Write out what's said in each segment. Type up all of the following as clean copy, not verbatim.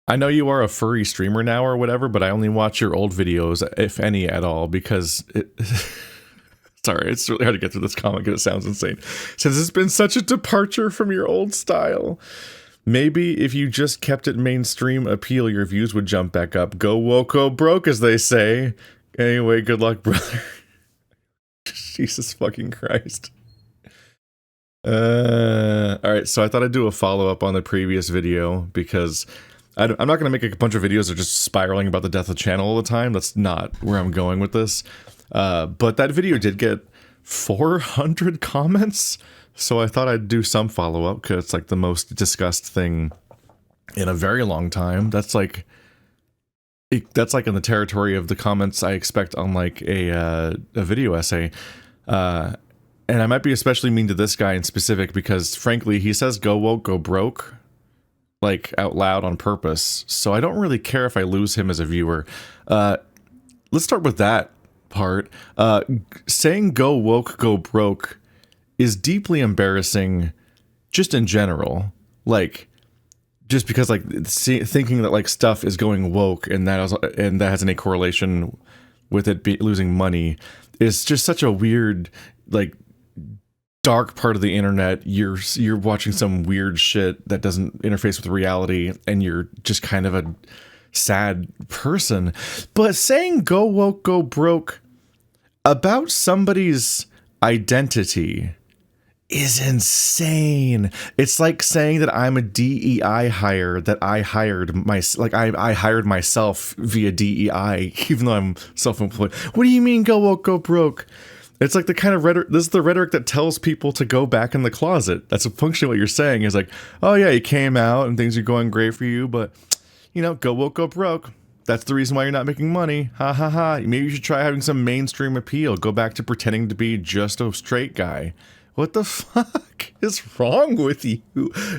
I know you are a furry streamer now or whatever, but I only watch your old videos, if any at all, because it. Sorry, it's really hard to get through this comic and it sounds insane. Since it's been such a departure from your old style. Maybe if you just kept it mainstream appeal, your views would jump back up. Go woke, go broke, as they say. Anyway, good luck, brother. Jesus fucking Christ. Alright, so I thought I'd do a follow-up on the previous video, because I'm not going to make a bunch of videos that are just spiraling about the death of the channel all the time. That's not where I'm going with this. But that video did get 400 comments, so I thought I'd do some follow-up, because it's like the most discussed thing in a very long time. That's like in the territory of the comments I expect on like a video essay. And I might be especially mean to this guy in specific because, frankly, he says go woke, go broke, like, out loud on purpose. So I don't really care if I lose him as a viewer. Let's start with that part. Saying go woke, go broke is deeply embarrassing just in general. Like, just because, like, thinking that, like, stuff is going woke and that has any correlation with it losing money is just such a weird, like, dark part of the internet. You're watching some weird shit that doesn't interface with reality, and you're just kind of a sad person. But saying go woke, go broke about somebody's identity is insane. It's like saying that I'm a DEI hire, that I hired I hired myself via DEI, even though I'm self-employed. What do you mean go woke, go broke? It's like the kind of rhetoric, this is the rhetoric that tells people to go back in the closet. That's functionally what you're saying is like, oh yeah, you came out and things are going great for you, but, you know, go woke, go broke. That's the reason why you're not making money. Ha ha ha. Maybe you should try having some mainstream appeal. Go back to pretending to be just a straight guy. What the fuck is wrong with you?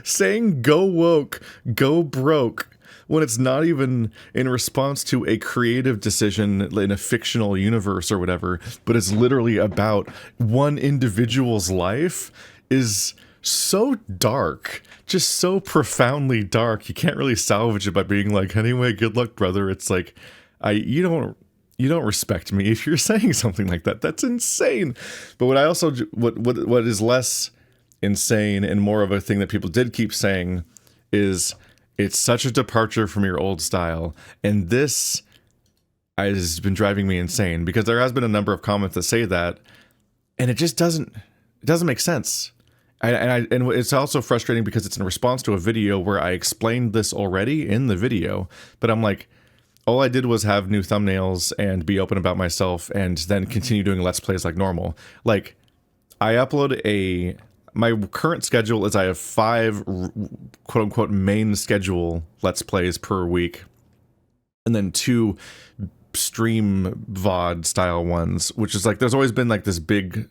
Saying go woke, go broke, when it's not even in response to a creative decision in a fictional universe or whatever, but it's literally about one individual's life, is so dark, just so profoundly dark. You can't really salvage it by being like, anyway, good luck, brother. It's like, you don't respect me if you're saying something like that. That's insane. But what is less insane and more of a thing that people did keep saying is, it's such a departure from your old style. And this has been driving me insane, because there has been a number of comments that say that, and it just doesn't make sense. And it's also frustrating because it's in response to a video where I explained this already in the video, but I'm like, all I did was have new thumbnails and be open about myself and then continue doing Let's Plays like normal. Like, I upload my current schedule is I have 5 quote-unquote main schedule Let's Plays per week, and then 2 stream VOD style ones, which is like, there's always been like this big,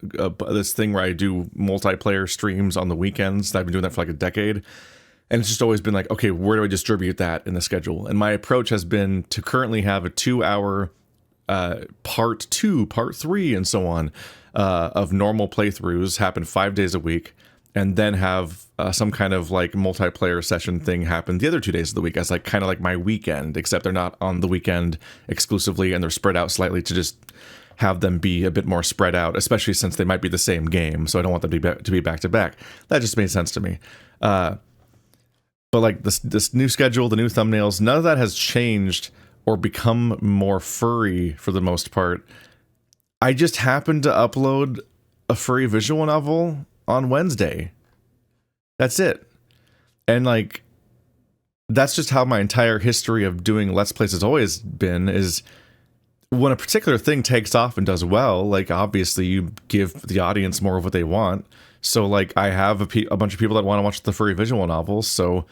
this thing where I do multiplayer streams on the weekends. I've been doing that for like a decade, and it's just always been like, okay, where do I distribute that in the schedule? And my approach has been to currently have a 2-hour part 2, part 3, and so on, of normal playthroughs happen 5 days a week, and then have some kind of like multiplayer session thing happen the other 2 days of the week as like kind of like my weekend, except they're not on the weekend exclusively, and they're spread out slightly to just have them be a bit more spread out, especially since they might be the same game, so I don't want them to be back to back. That just made sense to me. But like this new schedule, the new thumbnails, none of that has changed or become more furry for the most part. I just happened to upload a furry visual novel on Wednesday. That's it. And like, that's just how my entire history of doing Let's Plays has always been, is when a particular thing takes off and does well, like, obviously you give the audience more of what they want. So like, I have a bunch of people that want to watch the furry visual novels, so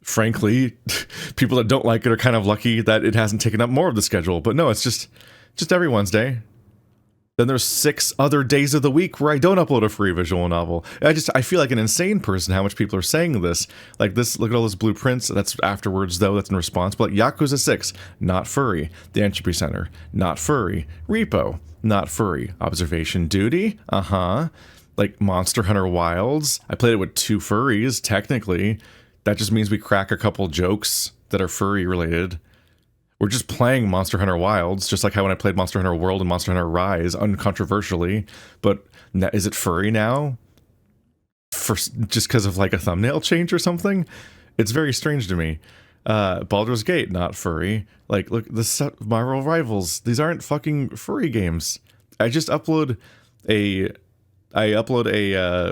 frankly, people that don't like it are kind of lucky that it hasn't taken up more of the schedule. But no, it's just every Wednesday. Then there's 6 other days of the week where I don't upload a free visual novel. I feel like an insane person how much people are saying this. Like this, look at all those blueprints. That's afterwards though, that's in response. But like Yakuza 6, not furry. The Entropy Centre, not furry. Repo, not furry. Observation Duty, like Monster Hunter Wilds. I played it with 2 furries, technically. That just means we crack a couple jokes that are furry related. We're just playing Monster Hunter Wilds, just like how when I played Monster Hunter World and Monster Hunter Rise, uncontroversially. But is it furry now? Just because of like a thumbnail change or something? It's very strange to me. Baldur's Gate, not furry. Like, look, the Marvel Rivals, these aren't fucking furry games. I just upload a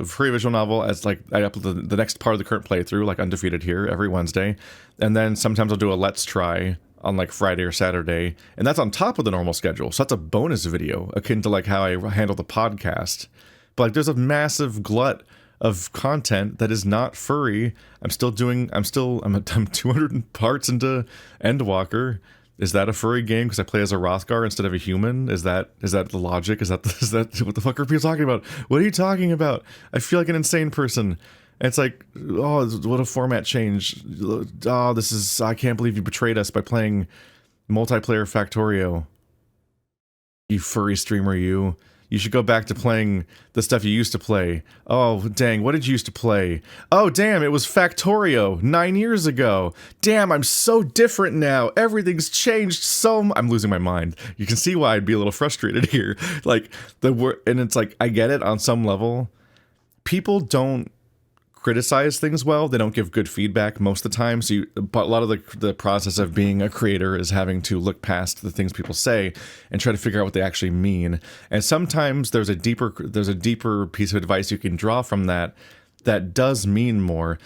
free visual novel as like I upload the next part of the current playthrough, like Undefeated here, every Wednesday, and then sometimes I'll do a Let's Try on like Friday or Saturday, and that's on top of the normal schedule, so that's a bonus video akin to like how I handle the podcast. But like there's a massive glut of content that is not furry. I'm 200 parts into Endwalker. Is that a furry game because I play as a Rothgar instead of a human? Is that the logic? Is that what the fuck are people talking about? What are you talking about? I feel like an insane person. And it's like, oh, what a format change. Oh, I can't believe you betrayed us by playing multiplayer Factorio. You furry streamer, you. You should go back to playing the stuff you used to play. Oh, dang, what did you used to play? Oh, damn, it was Factorio 9 years ago. Damn, I'm so different now. Everything's changed so I'm losing my mind. You can see why I'd be a little frustrated here. Like, and it's like, I get it on some level. People don't criticize things well. They don't give good feedback most of the time. So but a lot of the process of being a creator is having to look past the things people say and try to figure out what they actually mean. And sometimes there's a deeper piece of advice you can draw from that does mean more.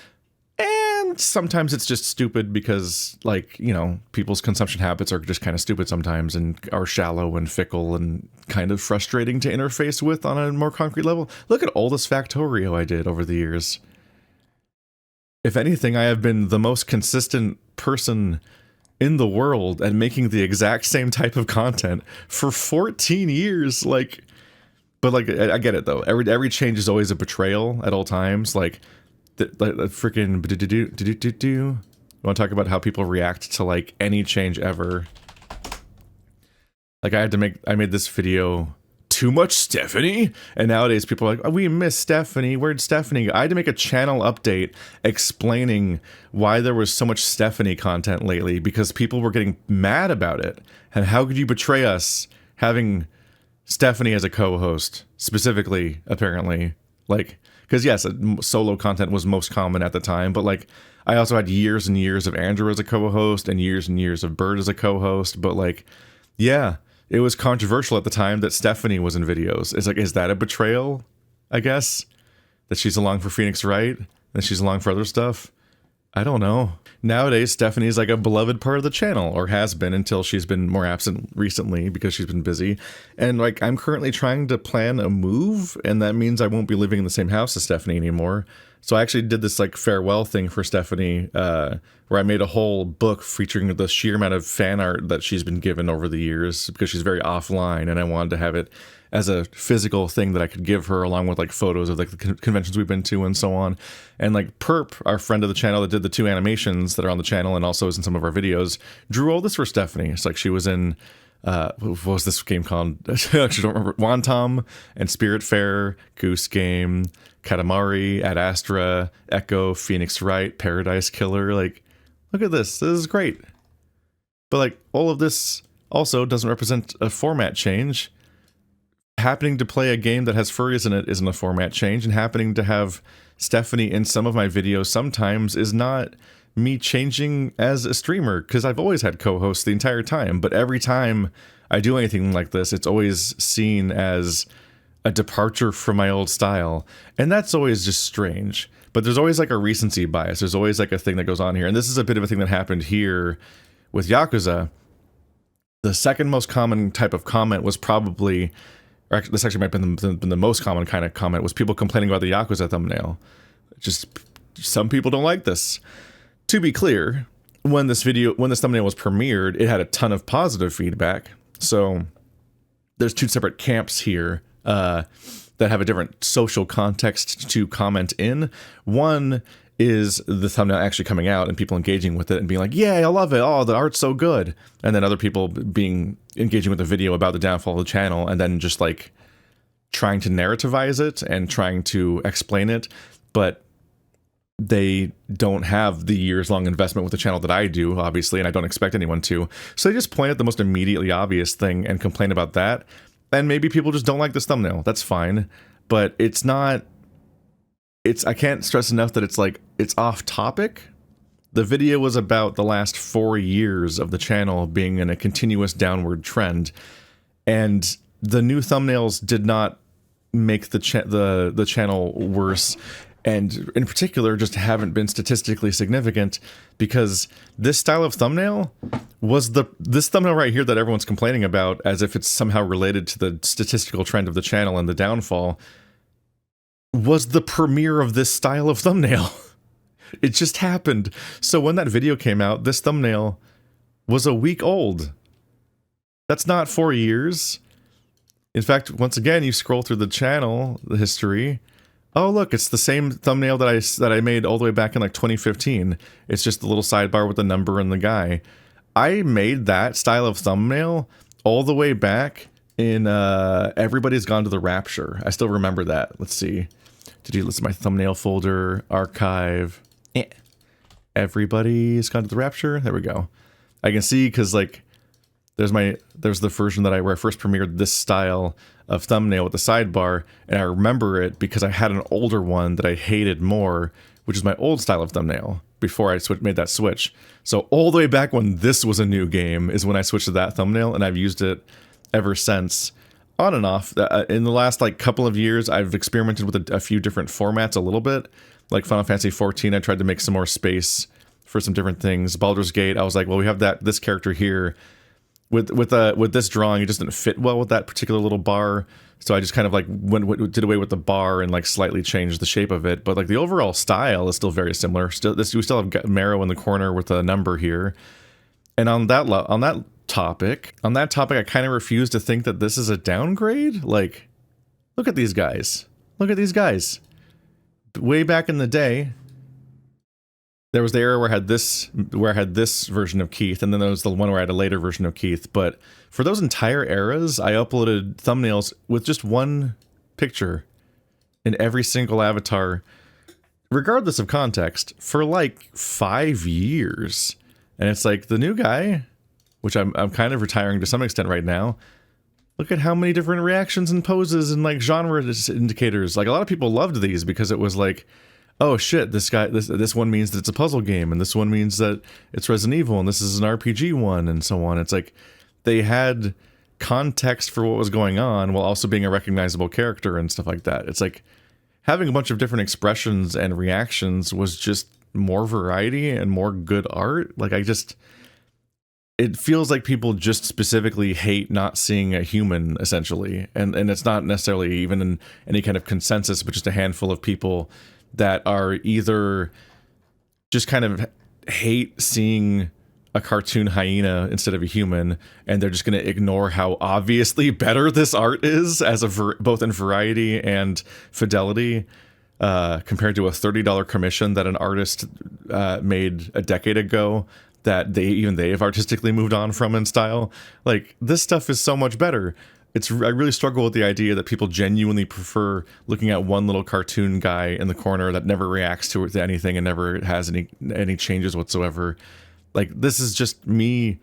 And sometimes it's just stupid because, like, you know, people's consumption habits are just kind of stupid sometimes and are shallow and fickle and kind of frustrating to interface with on a more concrete level. Look at all this Factorio I did over the years. If anything, I have been the most consistent person in the world at making the exact same type of content for 14 years. Like, but like, I get it though. Every change is always a betrayal at all times. Like, the freaking you want to talk about how people react to like any change ever? Like, I made this video. Too much Stephanie? And nowadays people are like, oh, we miss Stephanie. Where'd Stephanie go? I had to make a channel update explaining why there was so much Stephanie content lately because people were getting mad about it. And how could you betray us having Stephanie as a co-host specifically, apparently? Like, because yes, solo content was most common at the time, but like I also had years and years of Andrew as a co-host and years of Bird as a co-host. But like, yeah. It was controversial at the time that Stephanie was in videos. It's like, is that a betrayal? I guess that she's along for Phoenix Wright and she's along for other stuff. I don't know. Nowadays, Stephanie's like a beloved part of the channel, or has been until she's been more absent recently because she's been busy. And like, I'm currently trying to plan a move, and that means I won't be living in the same house as Stephanie anymore. So I actually did this like farewell thing for Stephanie, where I made a whole book featuring the sheer amount of fan art that she's been given over the years because she's very offline, and I wanted to have it as a physical thing that I could give her along with like photos of like the conventions we've been to and so on. And like Perp, our friend of the channel that did the 2 animations that are on the channel and also is in some of our videos, drew all this for Stephanie. It's like she was in what was this game called? I actually don't remember. Wantom and Spiritfarer, Goose Game, Katamari, Ad Astra, Echo, Phoenix Wright, Paradise Killer. Like, look at this. This is great. But like, all of this also doesn't represent a format change. Happening to play a game that has furries in it isn't a format change, and happening to have Stephanie in some of my videos sometimes is not me changing as a streamer, because I've always had co-hosts the entire time. But every time I do anything like this, it's always seen as a departure from my old style, and that's always just strange. But there's always like a recency bias. There's always like a thing that goes on here, and this is a bit of a thing that happened here with Yakuza. The second most common type of comment was probably, or actually, this actually might have been the most common kind of comment, was people complaining about the Yakuza thumbnail. Just some people don't like this. To be clear, when this thumbnail was premiered, it had a ton of positive feedback. So there's 2 separate camps here that have a different social context to comment in. One is the thumbnail actually coming out and people engaging with it and being like, yeah, I love it. Oh, the art's so good. And then other people engaging with the video about the downfall of the channel and then just like trying to narrativize it and trying to explain it. But they don't have the years-long investment with the channel that I do, obviously, and I don't expect anyone to. So they just point at the most immediately obvious thing and complain about that. And maybe people just don't like this thumbnail. That's fine. But it's not... I can't stress enough that it's off topic. The video was about the last 4 years of the channel being in a continuous downward trend. And the new thumbnails did not make the channel worse, and in particular just haven't been statistically significant, because this style of thumbnail was this thumbnail right here that everyone's complaining about as if it's somehow related to the statistical trend of the channel and the downfall, was the premiere of this style of thumbnail. It just happened. So when that video came out, this thumbnail was a week old. That's not 4 years. In fact, once again, you scroll through the channel, the history. Oh, look, it's the same thumbnail that I made all the way back in like 2015. It's just the little sidebar with the number and the guy. I made that style of thumbnail all the way back in Everybody's Gone to the Rapture. I still remember that. Let's see. Did you listen to my thumbnail folder, archive? Everybody's Gone to the Rapture. There we go. I can see because like there's the version where I first premiered this style of thumbnail with the sidebar, and I remember it because I had an older one that I hated more, which is my old style of thumbnail before I made that switch. So all the way back when this was a new game is when I switched to that thumbnail, and I've used it ever since, on and off. In the last like couple of years, I've experimented with a few different formats a little bit. Like Final Fantasy XIV, I tried to make some more space for some different things. Baldur's Gate, I was like, well, we have this character here. With this drawing, it just didn't fit well with that particular little bar, so I just kind of like did away with the bar and like slightly changed the shape of it. But like the overall style is still very similar. We still have Marrow in the corner with a number here. And on that topic, I kind of refuse to think that this is a downgrade. Like, look at these guys. Look at these guys. Way back in the day, there was the era where I had this version of Keith, and then there was the one where I had a later version of Keith. But for those entire eras, I uploaded thumbnails with just one picture in every single avatar, regardless of context, for like 5 years. And it's like the new guy, which I'm kind of retiring to some extent right now. Look at how many different reactions and poses and like genre indicators. Like a lot of people loved these because it was like, oh shit, this one means that it's a puzzle game, and this one means that it's Resident Evil, and this is an RPG one, and so on. It's like they had context for what was going on while also being a recognizable character and stuff like that. It's like having a bunch of different expressions and reactions was just more variety and more good art. Like it feels like people just specifically hate not seeing a human, essentially. And it's not necessarily even in any kind of consensus, but just a handful of people that are either just kind of hate seeing a cartoon hyena instead of a human, and they're just going to ignore how obviously better this art is as both in variety and fidelity, compared to a $30 commission that an artist made a decade ago that they've artistically moved on from in style. Like, this stuff is so much better. I really struggle with the idea that people genuinely prefer looking at one little cartoon guy in the corner that never reacts to anything and never has any changes whatsoever. Like, this is just me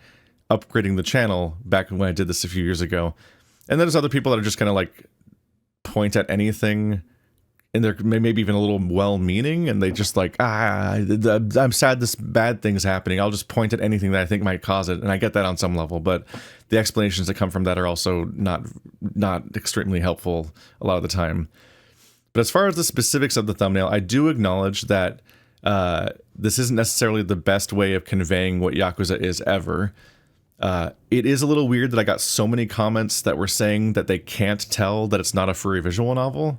upgrading the channel back when I did this a few years ago. And then there's other people that are just gonna like point at anything, and they're maybe even a little well-meaning, and they just like, I'm sad this bad thing's happening. I'll just point at anything that I think might cause it. And I get that on some level, but the explanations that come from that are also not extremely helpful a lot of the time. But as far as the specifics of the thumbnail, I do acknowledge that this isn't necessarily the best way of conveying what Yakuza is ever. It is a little weird that I got so many comments that were saying that they can't tell that it's not a furry visual novel.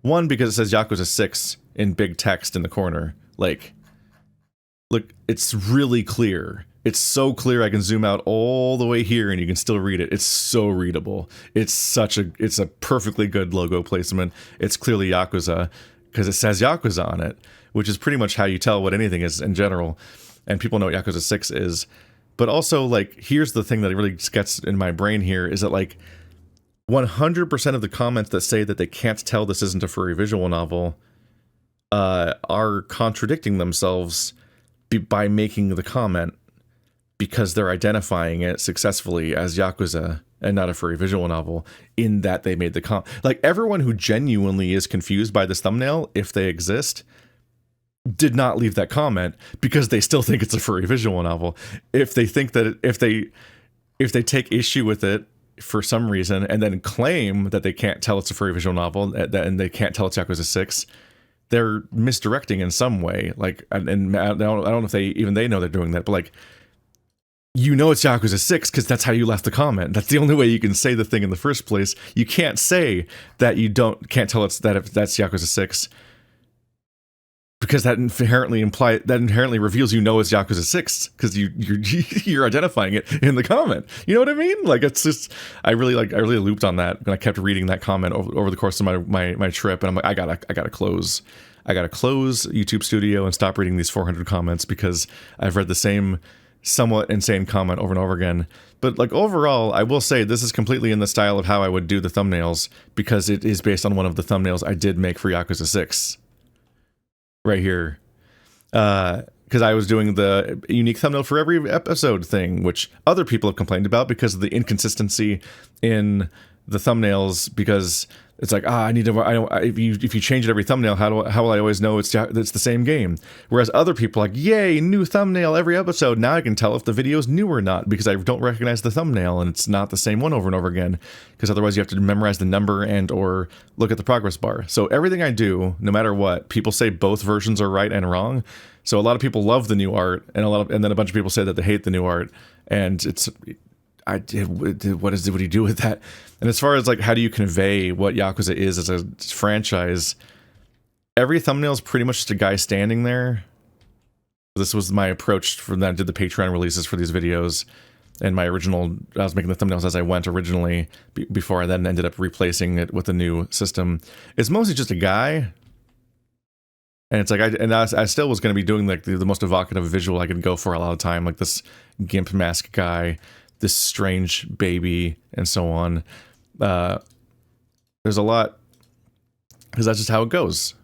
One, because it says Yakuza 6 in big text in the corner. Like, look, it's really clear. It's so clear I can zoom out all the way here and you can still read it. It's so readable. It's a perfectly good logo placement. It's clearly Yakuza because it says Yakuza on it, which is pretty much how you tell what anything is in general. And people know what Yakuza 6 is. But also, like, here's the thing that really gets in my brain here is that, like, 100% of the comments that say that they can't tell this isn't a furry visual novel are contradicting themselves by making the comment, because they're identifying it successfully as Yakuza and not a furry visual novel, in that they made the comment. Like, everyone who genuinely is confused by this thumbnail, if they exist, did not leave that comment because they still think it's a furry visual novel. If they think that if they take issue with it for some reason and then claim that they can't tell it's a furry visual novel and they can't tell it's Yakuza 6, they're misdirecting in some way. Like, and I don't know if they know they're doing that, but like, you know it's Yakuza 6 because that's how you left the comment. That's the only way you can say the thing in the first place. You can't say that can't tell it's if that's Yakuza 6, because that inherently reveals you know it's Yakuza 6 because you're identifying it in the comment. You know what I mean? Like, it's just, I really looped on that, and I kept reading that comment over the course of my trip, and I'm like, I gotta close YouTube Studio and stop reading these 400 comments, because I've read the same somewhat insane comment over and over again. But like, overall, I will say this is completely in the style of how I would do the thumbnails, because it is based on one of the thumbnails I did make for Yakuza 6 right here, because I was doing the unique thumbnail for every episode thing, which other people have complained about because of the inconsistency in the thumbnails, because it's like, if you change it every thumbnail, how will I always know it's the same game? Whereas other people are like, yay, new thumbnail every episode. Now I can tell if the video is new or not, because I don't recognize the thumbnail and it's not the same one over and over again, because otherwise you have to memorize the number and or look at the progress bar. So everything I do, no matter what, people say both versions are right and wrong. So a lot of people love the new art, and then a bunch of people say that they hate the new art, and it's, what do you do with that? And as far as like, how do you convey what Yakuza is as a franchise, every thumbnail is pretty much just a guy standing there. This was my approach from that I did the Patreon releases for these videos, and I was making the thumbnails as I went originally, before I then ended up replacing it with a new system. It's mostly just a guy, and it's like, I still was going to be doing like the most evocative visual I could go for a lot of time, like this gimp mask guy, this strange baby, and so on. There's a lot, because that's just how it goes.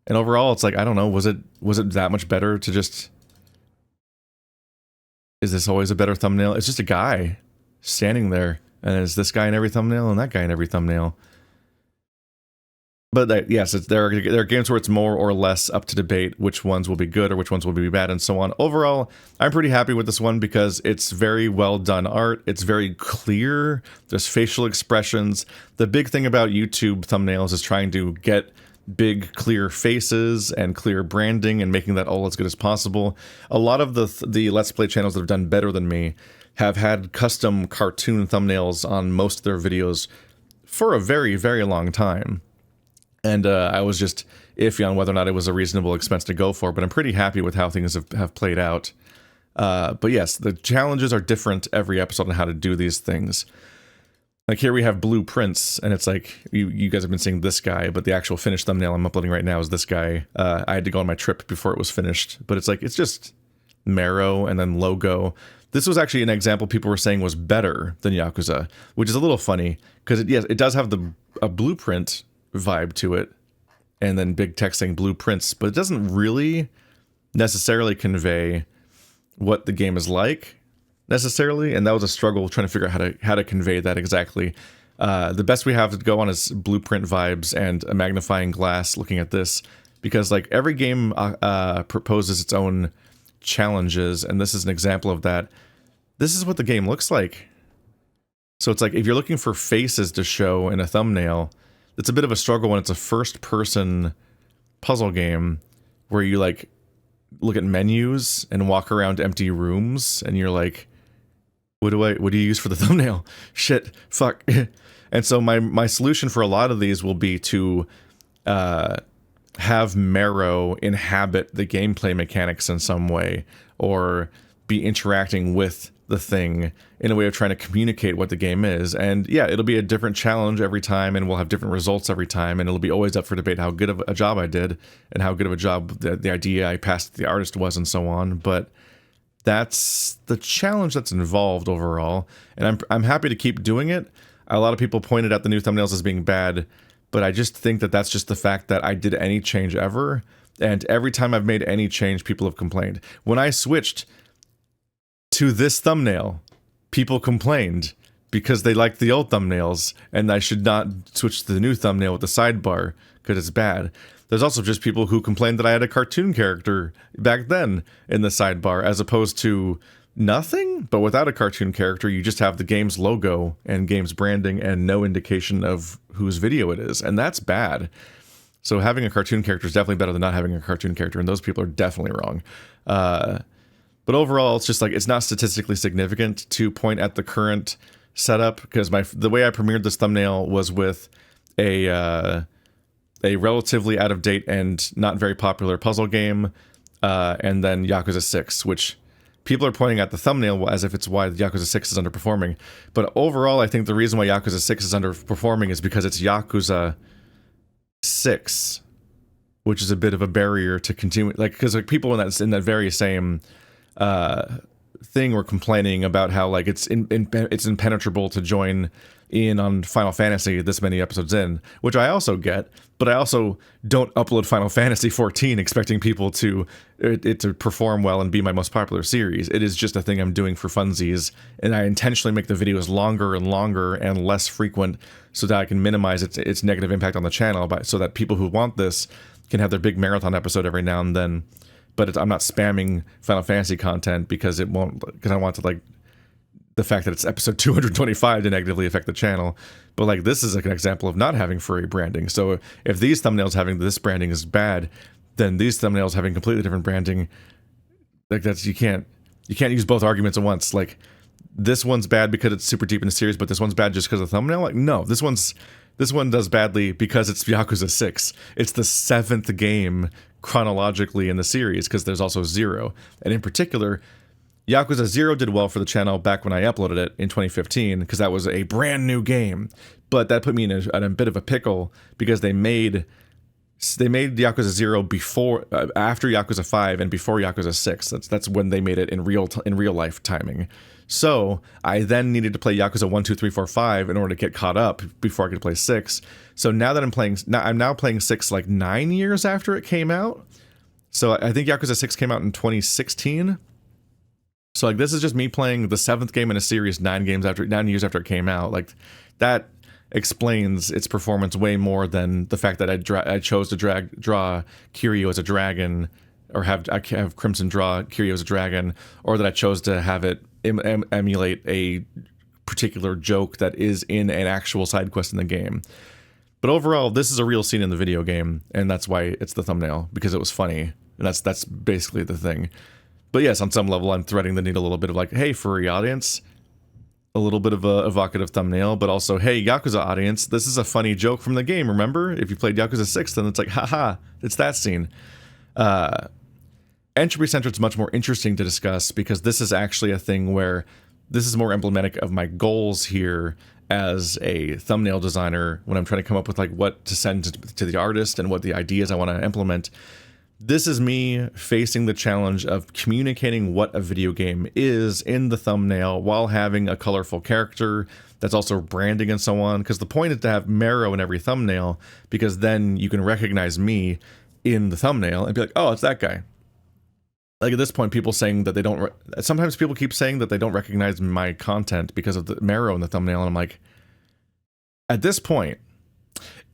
And overall, it's like, I don't know, was it that much better to just... Is this always a better thumbnail? It's just a guy standing there, and it's this guy in every thumbnail and that guy in every thumbnail. But yes, there are games where it's more or less up to debate which ones will be good or which ones will be bad and so on. Overall, I'm pretty happy with this one because it's very well done art. It's very clear. There's facial expressions. The big thing about YouTube thumbnails is trying to get big, clear faces and clear branding and making that all as good as possible. A lot of the Let's Play channels that have done better than me have had custom cartoon thumbnails on most of their videos for a very, very long time. And I was just iffy on whether or not it was a reasonable expense to go for, but I'm pretty happy with how things have played out. But yes, the challenges are different every episode on how to do these things. Like here we have blueprints, and it's like, you guys have been seeing this guy, but the actual finished thumbnail I'm uploading right now is this guy. I had to go on my trip before it was finished, but it's like, it's just Marrow and then logo. This was actually an example people were saying was better than Yakuza, which is a little funny, because it does have a blueprint vibe to it, and then big text saying blueprints, but it doesn't really necessarily convey what the game is like necessarily, and that was a struggle trying to figure out how to convey that exactly. The best we have to go on is blueprint vibes and a magnifying glass looking at this, because like every game proposes its own challenges, and this is an example of that. This is what the game looks like. So it's like, if you're looking for faces to show in a thumbnail, it's a bit of a struggle when it's a first-person puzzle game where you, like, look at menus and walk around empty rooms, and you're like, what do you use for the thumbnail? Shit, fuck. And so my solution for a lot of these will be to have Marrow inhabit the gameplay mechanics in some way, or be interacting with the thing in a way of trying to communicate what the game is. And yeah, it'll be a different challenge every time, and we'll have different results every time, and it'll be always up for debate how good of a job I did and how good of a job the idea I passed the artist was, and so on. But that's the challenge that's involved overall, and I'm happy to keep doing it. A lot of people pointed out the new thumbnails as being bad but I just think that that's just the fact that I did any change ever. And every time I've made any change, people have complained. When I switched to this thumbnail, people complained because they liked the old thumbnails, and I should not switch to the new thumbnail with the sidebar because it's bad. There's also just people who complained that I had a cartoon character back then in the sidebar, as opposed to nothing. But without a cartoon character, you just have the game's logo and game's branding and no indication of whose video it is, and that's bad. So having a cartoon character is definitely better than not having a cartoon character, and those people are definitely wrong. But overall, it's just like, it's not statistically significant to point at the current setup, because the way I premiered this thumbnail was with a relatively out of date and not very popular puzzle game, and then Yakuza 6, which people are pointing at the thumbnail as if it's why Yakuza 6 is underperforming. But overall, I think the reason why Yakuza 6 is underperforming is because it's Yakuza 6, which is a bit of a barrier to continue, like, because like people in that very same thing were complaining about how like it's impenetrable to join in on Final Fantasy this many episodes in, which I also get, but I also don't upload Final Fantasy 14 expecting people to perform well and be my most popular series. It is just a thing I'm doing for funsies, and I intentionally make the videos longer and longer and less frequent so that I can minimize its negative impact on the channel, so that people who want this can have their big marathon episode every now and then. But I'm not spamming Final Fantasy content because I want to, like, the fact that it's episode 225 to negatively affect the channel. But like, this is like an example of not having furry branding. So if these thumbnails having this branding is bad, then these thumbnails having completely different branding, like, that's, you can't use both arguments at once. Like, this one's bad because it's super deep in the series, but this one's bad just because of the thumbnail. Like, no, this one does badly because it's Yakuza 6. It's the 7th game chronologically in the series, because there's also 0. And in particular, Yakuza 0 did well for the channel back when I uploaded it in 2015, because that was a brand new game. But that put me in a bit of a pickle, because they made Yakuza 0 after Yakuza 5 and before Yakuza 6. That's when they made it in real life timing. So I then needed to play Yakuza 1, 2, 3, 4, 5 in order to get caught up before I could play 6. So now that I'm now playing 6 like 9 years after it came out. So I think Yakuza 6 came out in 2016. So like, this is just me playing the 7th game in a series 9 years after it came out. Like, that explains its performance way more than the fact that I chose to draw Kiryu as a dragon, or have Crimson draw Kiryu as a dragon, or that I chose to have it emulate a particular joke that is in an actual side quest in the game. But overall, this is a real scene in the video game, and that's why it's the thumbnail, because it was funny, and that's basically the thing. But yes, on some level, I'm threading the needle a little bit of like, hey, furry audience, a little bit of a evocative thumbnail, but also, hey, Yakuza audience, this is a funny joke from the game, remember? If you played Yakuza 6, then it's like, haha, it's that scene. Entropy Centre is much more interesting to discuss, because this is actually a thing where this is more emblematic of my goals here as a thumbnail designer, when I'm trying to come up with like what to send to the artist and what the ideas I want to implement. This is me facing the challenge of communicating what a video game is in the thumbnail while having a colorful character that's also branding and so on. Because the point is to have Marrow in every thumbnail, because then you can recognize me in the thumbnail and be like, oh, it's that guy. Like, at this point, people saying that they don't... Sometimes people keep saying that they don't recognize my content because of the Marrow in the thumbnail, and I'm like, at this point,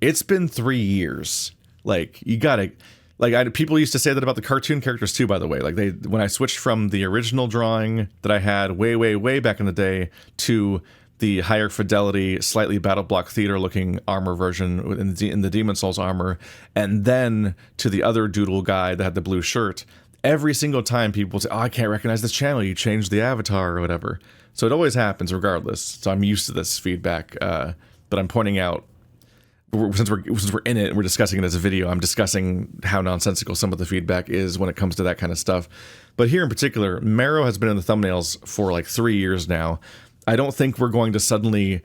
it's been 3 years. Like, you gotta... Like, people used to say that about the cartoon characters too, by the way. Like, when I switched from the original drawing that I had way back in the day to the higher fidelity, slightly battle block theater looking armor version in the Demon Souls armor, and then to the other doodle guy that had the blue shirt, every single time people say, oh, I can't recognize this channel, you changed the avatar or whatever. So it always happens regardless. So I'm used to this feedback, but I'm pointing out, since we're in it and we're discussing it as a video, I'm discussing how nonsensical some of the feedback is when it comes to that kind of stuff. But here in particular, Marrow has been in the thumbnails for like 3 years now. I don't think we're going to suddenly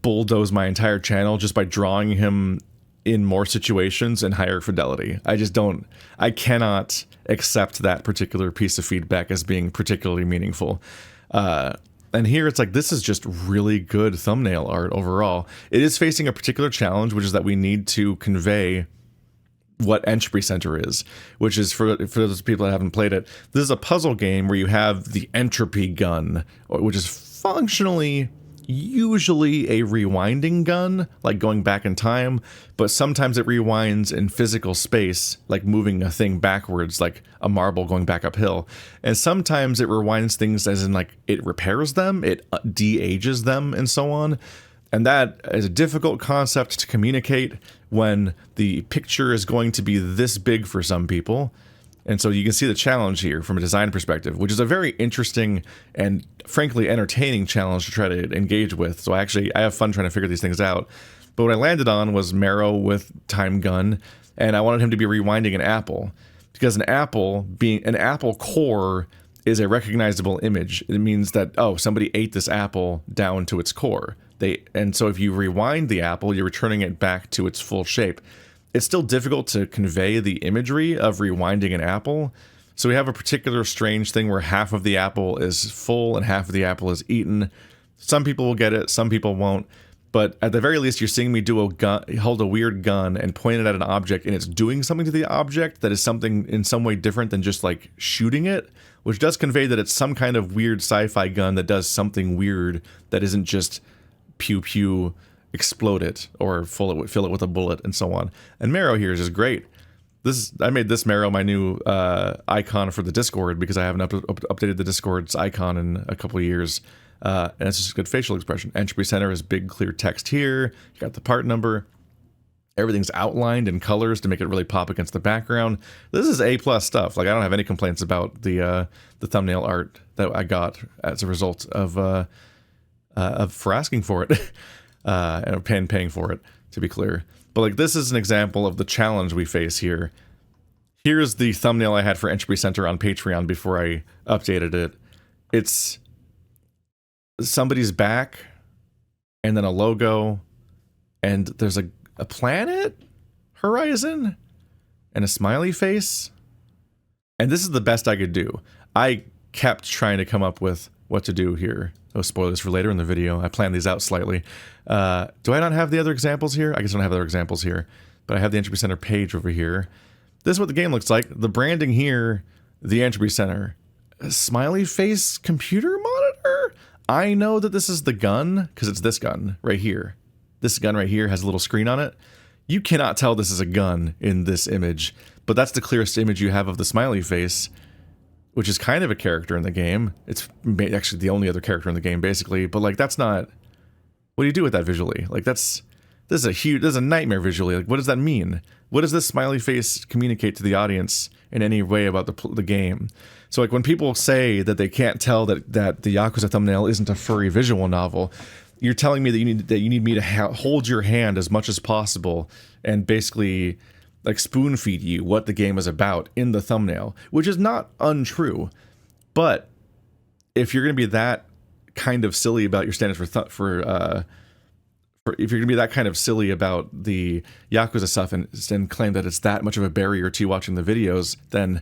bulldoze my entire channel just by drawing him in more situations and higher fidelity. I cannot accept that particular piece of feedback as being particularly meaningful. And here it's like, this is just really good thumbnail art overall. It is facing a particular challenge, which is that we need to convey what Entropy Centre is, which is, for those people that haven't played it, this is a puzzle game where you have the entropy gun, which is functionally usually a rewinding gun, like going back in time, but sometimes it rewinds in physical space, like moving a thing backwards, like a marble going back uphill. And sometimes it rewinds things as in like it repairs them, it de-ages them, and so on. And that is a difficult concept to communicate when the picture is going to be this big for some people. And so you can see the challenge here from a design perspective, which is a very interesting and frankly entertaining challenge to try to engage with. So I have fun trying to figure these things out. But what I landed on was Marrow with Time Gun, and I wanted him to be rewinding an apple, because an apple core is a recognizable image. It means that, oh, somebody ate this apple down to its core. And so if you rewind the apple, you're returning it back to its full shape. It's still difficult to convey the imagery of rewinding an apple. So we have a particular strange thing where half of the apple is full and half of the apple is eaten. Some people will get it, some people won't. But at the very least, you're seeing me hold a weird gun and point it at an object, and it's doing something to the object that is something in some way different than just like shooting it, which does convey that it's some kind of weird sci-fi gun that does something weird that isn't just pew pew, explode it or fill it with a bullet and so on. And Marrow here is just great. I made this Marrow my new icon for the Discord, because I haven't updated the Discord's icon in a couple of years. And it's just a good facial expression. Entropy Centre is big clear text here. You got the part number. Everything's outlined in colors to make it really pop against the background. This is A+ stuff. Like, I don't have any complaints about the thumbnail art that I got as a result of for asking for it. And paying for it, to be clear. But like, this is an example of the challenge we face here. Here's the thumbnail I had for Entropy Centre on Patreon before I updated it. It's somebody's back, and then a logo, and there's a planet horizon, and a smiley face. And this is the best I could do. I kept trying to come up with what to do here. Oh, spoilers for later in the video. I planned these out slightly. Do I not have the other examples here? I guess I don't have other examples here, but I have the Entropy Centre page over here. This is what the game looks like. The branding here, the Entropy Centre. A smiley face computer monitor? I know that this is the gun, because it's this gun right here. This gun right here has a little screen on it. You cannot tell this is a gun in this image, but that's the clearest image you have of the smiley face, which is kind of a character in the game. It's actually the only other character in the game, basically. But like, that's not... What do you do with that visually? Like, this is a nightmare visually. Like, what does that mean? What does this smiley face communicate to the audience in any way about the game? So like, when people say that they can't tell that the Yakuza thumbnail isn't a furry visual novel, you're telling me that you need me to hold your hand as much as possible and basically like spoon feed you what the game is about in the thumbnail, which is not untrue. But if you're going to be that kind of silly about your standards if you're going to be that kind of silly about the Yakuza stuff and claim that it's that much of a barrier to you watching the videos, then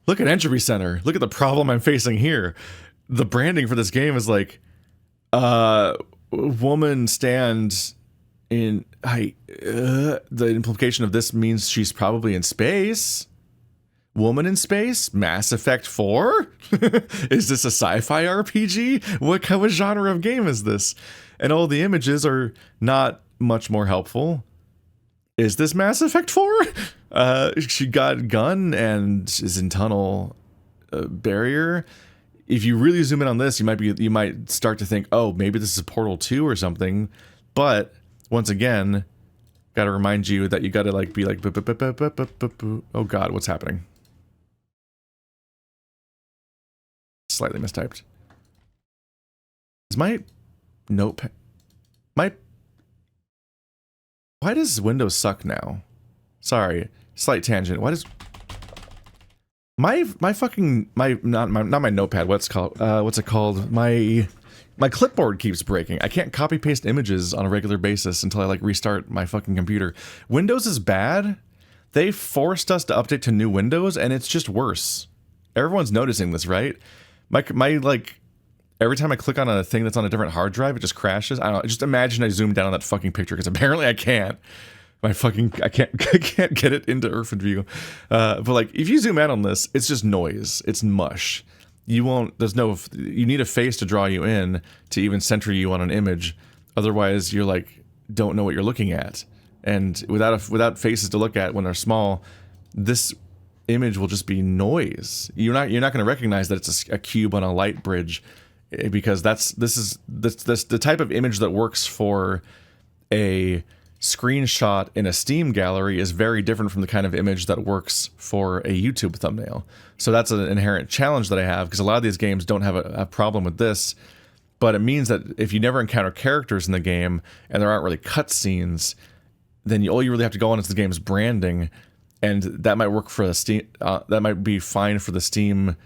look at Entropy Centre. Look at the problem I'm facing here. The branding for this game is like, woman stands in height. The implication of this means she's probably in space. Woman in space? Mass Effect 4? Is this a sci-fi RPG? What kind of genre of game is this? And all the images are not much more helpful. Is this Mass Effect 4? She got gun and is in tunnel barrier. If you really zoom in on this, you might start to think, oh, maybe this is a Portal 2 or something. But once again, gotta remind you that you gotta like be like, oh god, what's happening? Slightly mistyped. Is my notepad... Why does Windows suck now? Sorry, slight tangent. Why does... not my notepad, what's it called? My clipboard keeps breaking. I can't copy paste images on a regular basis until I like restart my fucking computer. Windows is bad. They forced us to update to new Windows and it's just worse. Everyone's noticing this, right? My like every time I click on a thing that's on a different hard drive, it just crashes. I don't know. Just imagine I zoom down on that fucking picture, because apparently I can't. I can't get it into Earth view. But like, if you zoom out on this, it's just noise. It's mush. You need a face to draw you in to even center you on an image. Otherwise, you're like, don't know what you're looking at. And without faces to look at when they're small, this image will just be noise. You're not going to recognize that it's a cube on a light bridge, because this the type of image that works for a screenshot in a Steam gallery is very different from the kind of image that works for a YouTube thumbnail. So that's an inherent challenge that I have, because a lot of these games don't have a problem with this, but it means that if you never encounter characters in the game and there aren't really cutscenes, then all you really have to go on is the game's branding, and that might work for the Steam. That might be fine for the Steam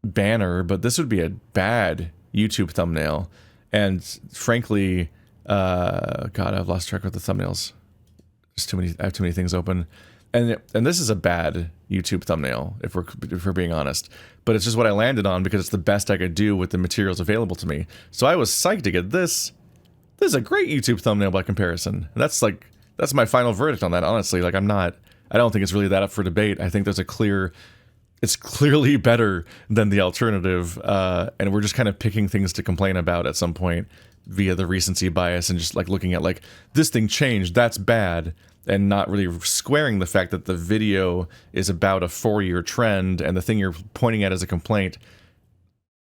banner, but this would be a bad YouTube thumbnail. And frankly, God, I've lost track of the thumbnails. There's too many. I have too many things open, and this is a bad YouTube thumbnail if we're being honest. But it's just what I landed on because it's the best I could do with the materials available to me. So I was psyched to get this. This is a great YouTube thumbnail by comparison. And that's my final verdict on that. Honestly, like I don't think it's really that up for debate. I think there's it's clearly better than the alternative, and we're just kind of picking things to complain about at some point via the recency bias, and just like looking at like, this thing changed, that's bad, and not really squaring the fact that the video is about a 4-year trend, and the thing you're pointing at as a complaint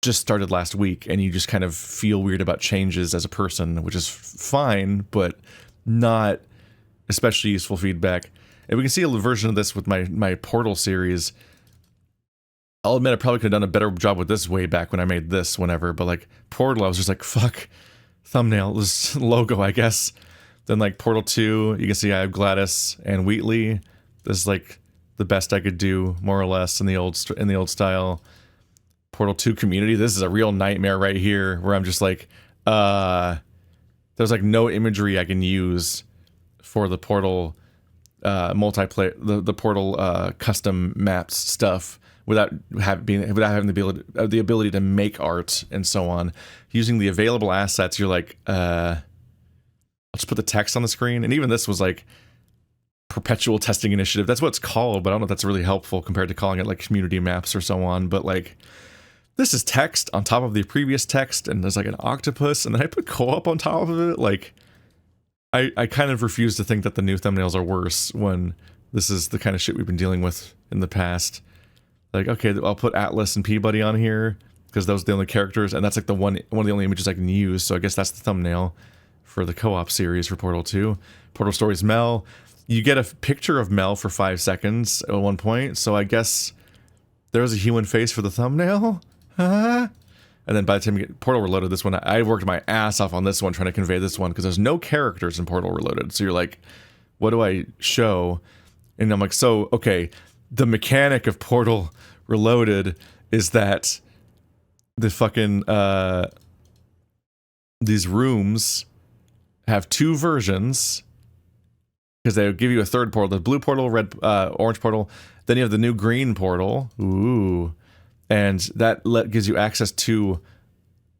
just started last week, and you just kind of feel weird about changes as a person, which is fine, but not especially useful feedback. And we can see a version of this with my Portal series. I'll admit I probably could have done a better job with this way back when I made this, whenever, but like Portal, I was just like, fuck, thumbnail, this logo, I guess. Then like Portal 2, you can see I have Gladys and Wheatley. This is like the best I could do, more or less, in the old style. Portal 2 Community, this is a real nightmare right here, where I'm just like, there's like no imagery I can use for the Portal multiplayer, the Portal custom maps stuff, without having the ability to make art and so on. Using the available assets, you're like, I'll just put the text on the screen. And even this was like perpetual testing initiative. That's what it's called, but I don't know if that's really helpful compared to calling it like community maps or so on. But like, this is text on top of the previous text, and there's like an octopus, and then I put co-op on top of it. Like, I kind of refuse to think that the new thumbnails are worse when this is the kind of shit we've been dealing with in the past. Like, okay, I'll put Atlas and Peabody on here because those are the only characters, and that's like one of the only images I can use, so I guess that's the thumbnail for the co-op series for Portal 2. Portal Stories Mel. You get a picture of Mel for 5 seconds at one point, so I guess there was a human face for the thumbnail? And then by the time you get Portal Reloaded, this one, I worked my ass off on this one trying to convey this one, because there's no characters in Portal Reloaded, so you're like, what do I show? And I'm like, so, okay, the mechanic of Portal Reloaded is that the fucking, these rooms have 2 versions, because they give you a third portal, the blue portal, red, orange portal, then you have the new green portal, ooh, and that gives you access to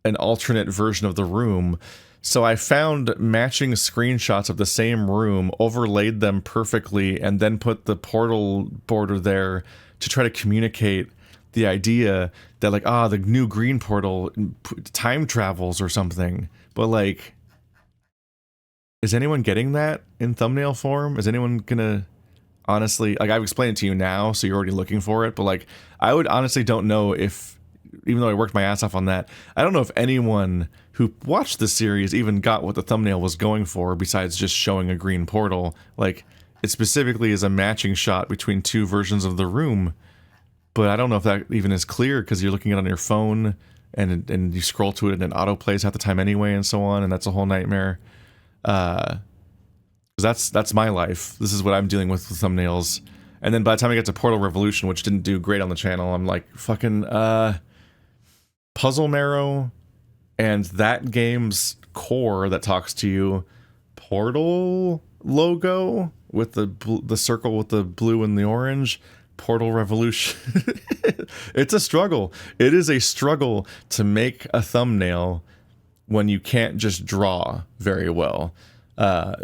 an alternate version of the room. So I found matching screenshots of the same room, overlaid them perfectly, and then put the portal border there to try to communicate the idea that like, the new green portal time travels or something. But like, is anyone getting that in thumbnail form? Is anyone gonna honestly, like, I've explained it to you now, so you're already looking for it, but like, I would honestly don't know if, even though I worked my ass off on that, I don't know if anyone who watched the series even got what the thumbnail was going for, besides just showing a green portal. Like, it specifically is a matching shot between 2 versions of the room, but I don't know if that even is clear, because you're looking at it on your phone, and you scroll to it and it autoplays half the time anyway, and so on, and that's a whole nightmare. That's my life. This is what I'm dealing with thumbnails. And then by the time I get to Portal Revolution, which didn't do great on the channel, I'm like, fucking, Puzzle Marrow, and that game's core that talks to you, Portal logo with the circle with the blue and the orange, Portal Revolution. It's a struggle. It is a struggle to make a thumbnail when you can't just draw very well,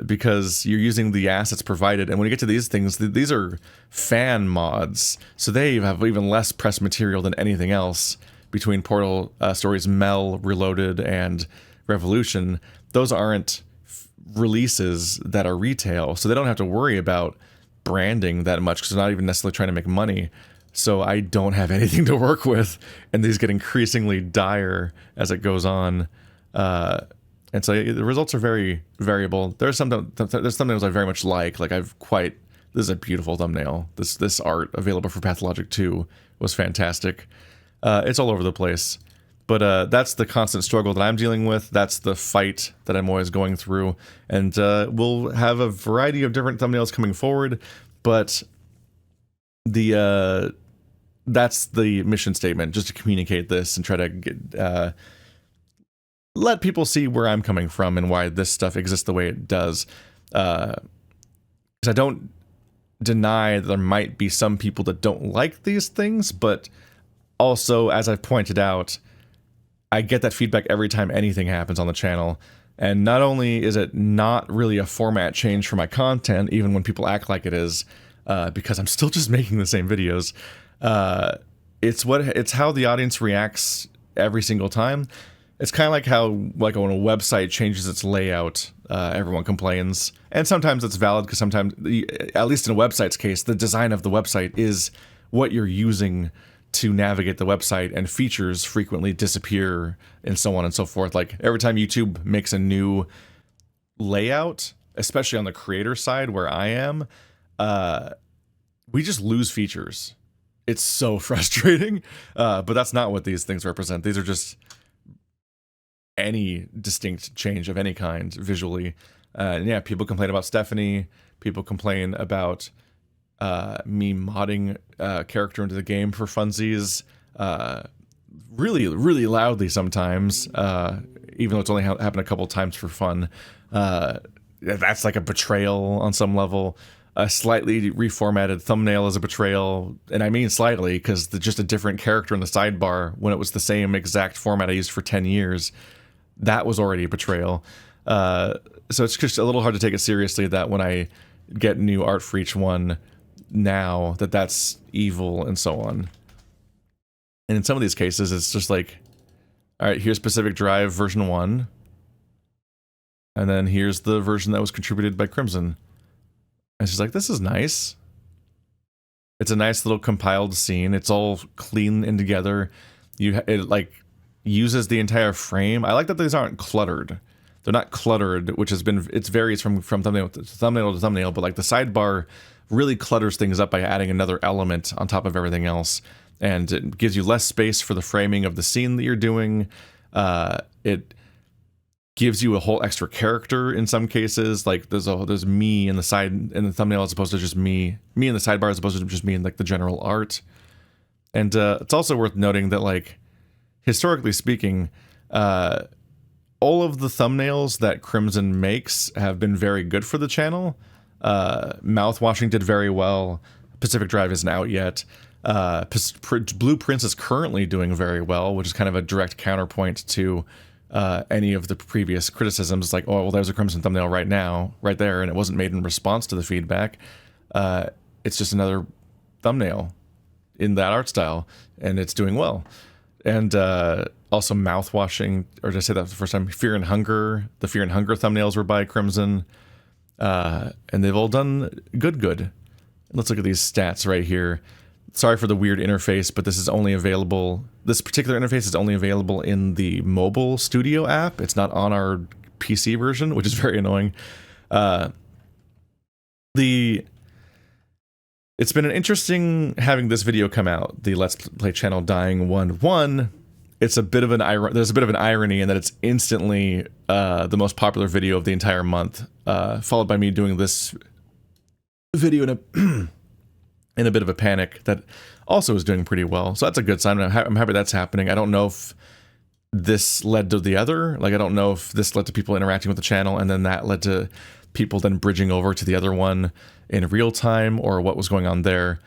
because you're using the assets provided. And when you get to these things, these are fan mods, so they have even less press material than anything else. Between Portal Stories Mel, Reloaded, and Revolution, those aren't releases that are retail, so they don't have to worry about branding that much, because they're not even necessarily trying to make money. So I don't have anything to work with, and these get increasingly dire as it goes on. And so the results are very variable. There's some thumbnails I very much like this is a beautiful thumbnail. This art available for Pathologic 2 was fantastic. It's all over the place. But that's the constant struggle that I'm dealing with. That's the fight that I'm always going through. And we'll have a variety of different thumbnails coming forward, but that's the mission statement, just to communicate this and try to get, let people see where I'm coming from and why this stuff exists the way it does. Because I don't deny that there might be some people that don't like these things, but also, as I've pointed out, I get that feedback every time anything happens on the channel. And not only is it not really a format change for my content, even when people act like it is, because I'm still just making the same videos, it's how the audience reacts every single time. It's kind of like how, like, when a website changes its layout, everyone complains. And sometimes it's valid, because sometimes, at least in a website's case, the design of the website is what you're using to navigate the website, and features frequently disappear and so on and so forth. Like, every time YouTube makes a new layout, especially on the creator side where I am, we just lose features. It's so frustrating, but that's not what these things represent. These are just any distinct change of any kind visually. And yeah, people complain about Stephanie. People complain about me modding character into the game for funsies, really, really loudly sometimes, even though it's only happened a couple times for fun. That's like a betrayal on some level. A slightly reformatted thumbnail is a betrayal, and I mean slightly, because just a different character in the sidebar when it was the same exact format I used for 10 years, that was already a betrayal. So it's just a little hard to take it seriously that when I get new art for each one now, that's evil and so on. And in some of these cases, it's just like, all right, here's Pacific Drive version 1, and then here's the version that was contributed by Crimson. And she's like, this is nice. It's a nice little compiled scene. It's all clean and together. It like uses the entire frame. I like that these aren't cluttered. They're not cluttered, which has been, it varies from thumbnail to thumbnail, but like the sidebar really clutters things up by adding another element on top of everything else. And it gives you less space for the framing of the scene that you're doing. It gives you a whole extra character in some cases. Like there's me in the side in the thumbnail as opposed to just me in the sidebar as opposed to just me in like the general art. And it's also worth noting that, like, historically speaking, all of the thumbnails that Crimson makes have been very good for the channel. Mouthwashing did very well. Pacific Drive isn't out yet. Blueprints is currently doing very well, which is kind of a direct counterpoint to any of the previous criticisms. Like, oh, well, there's a Crimson thumbnail right there, and it wasn't made in response to the feedback. It's just another thumbnail in that art style, and it's doing well. And also Mouthwashing, or did I say that for the first time? Fear and Hunger. The Fear and Hunger thumbnails were by Crimson. And they've all done good. Let's look at these stats right here. Sorry for the weird interface, but this particular interface is only available in the mobile studio app. It's not on our PC version, which is very annoying. It's been an interesting having this video come out, the Let's Play channel dying 1-1. It's there's a bit of an irony in that it's instantly the most popular video of the entire month, followed by me doing this video in a bit of a panic that also is doing pretty well. So that's a good sign. I'm happy that's happening. I don't know if this led to the other. Like, I don't know if this led to people interacting with the channel and then that led to people then bridging over to the other one in real time, or what was going on there.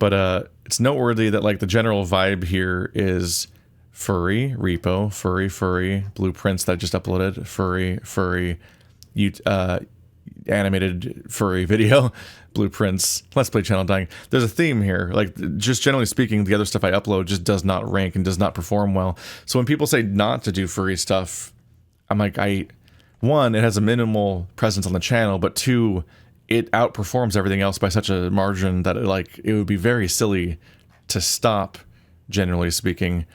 But it's noteworthy that like the general vibe here is furry repo, furry blueprints that I just uploaded, furry animated furry video, blueprints, let's play channel dying. There's a theme here. Like, just generally speaking, the other stuff I upload just does not rank and does not perform well. So when people say not to do furry stuff, I'm like, one, it has a minimal presence on the channel, but two, it outperforms everything else by such a margin that it would be very silly to stop, generally speaking.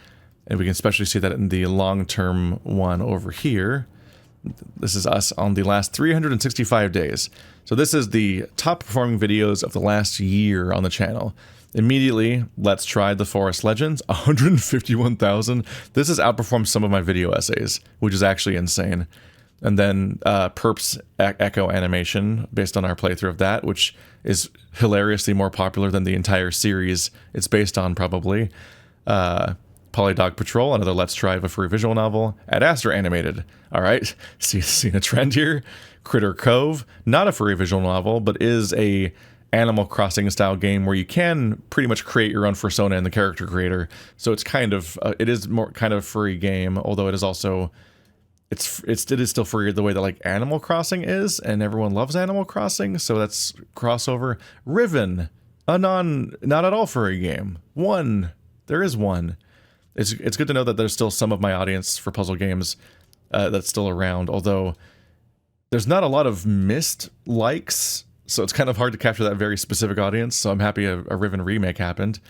And we can especially see that in the long-term one over here. This is us on the last 365 days. So this is the top performing videos of the last year on the channel. Immediately, let's try the Forest Legends, 151,000. This has outperformed some of my video essays, which is actually insane. And then Perp's Echo animation, based on our playthrough of that, which is hilariously more popular than the entire series it's based on, probably. Polydog Patrol, another Let's Try of a furry visual novel. Ad Astra animated. All right, seeing a trend here. Critter Cove, not a furry visual novel, but is a Animal Crossing style game where you can pretty much create your own persona in the character creator. So it's kind of it is more kind of a furry game, although it is also it is still furry the way that like Animal Crossing is, and everyone loves Animal Crossing, so that's crossover. Riven, a not at all furry game. There is one. It's good to know that there's still some of my audience for puzzle games that's still around, although there's not a lot of missed likes, so it's kind of hard to capture that very specific audience, so I'm happy a Riven remake happened.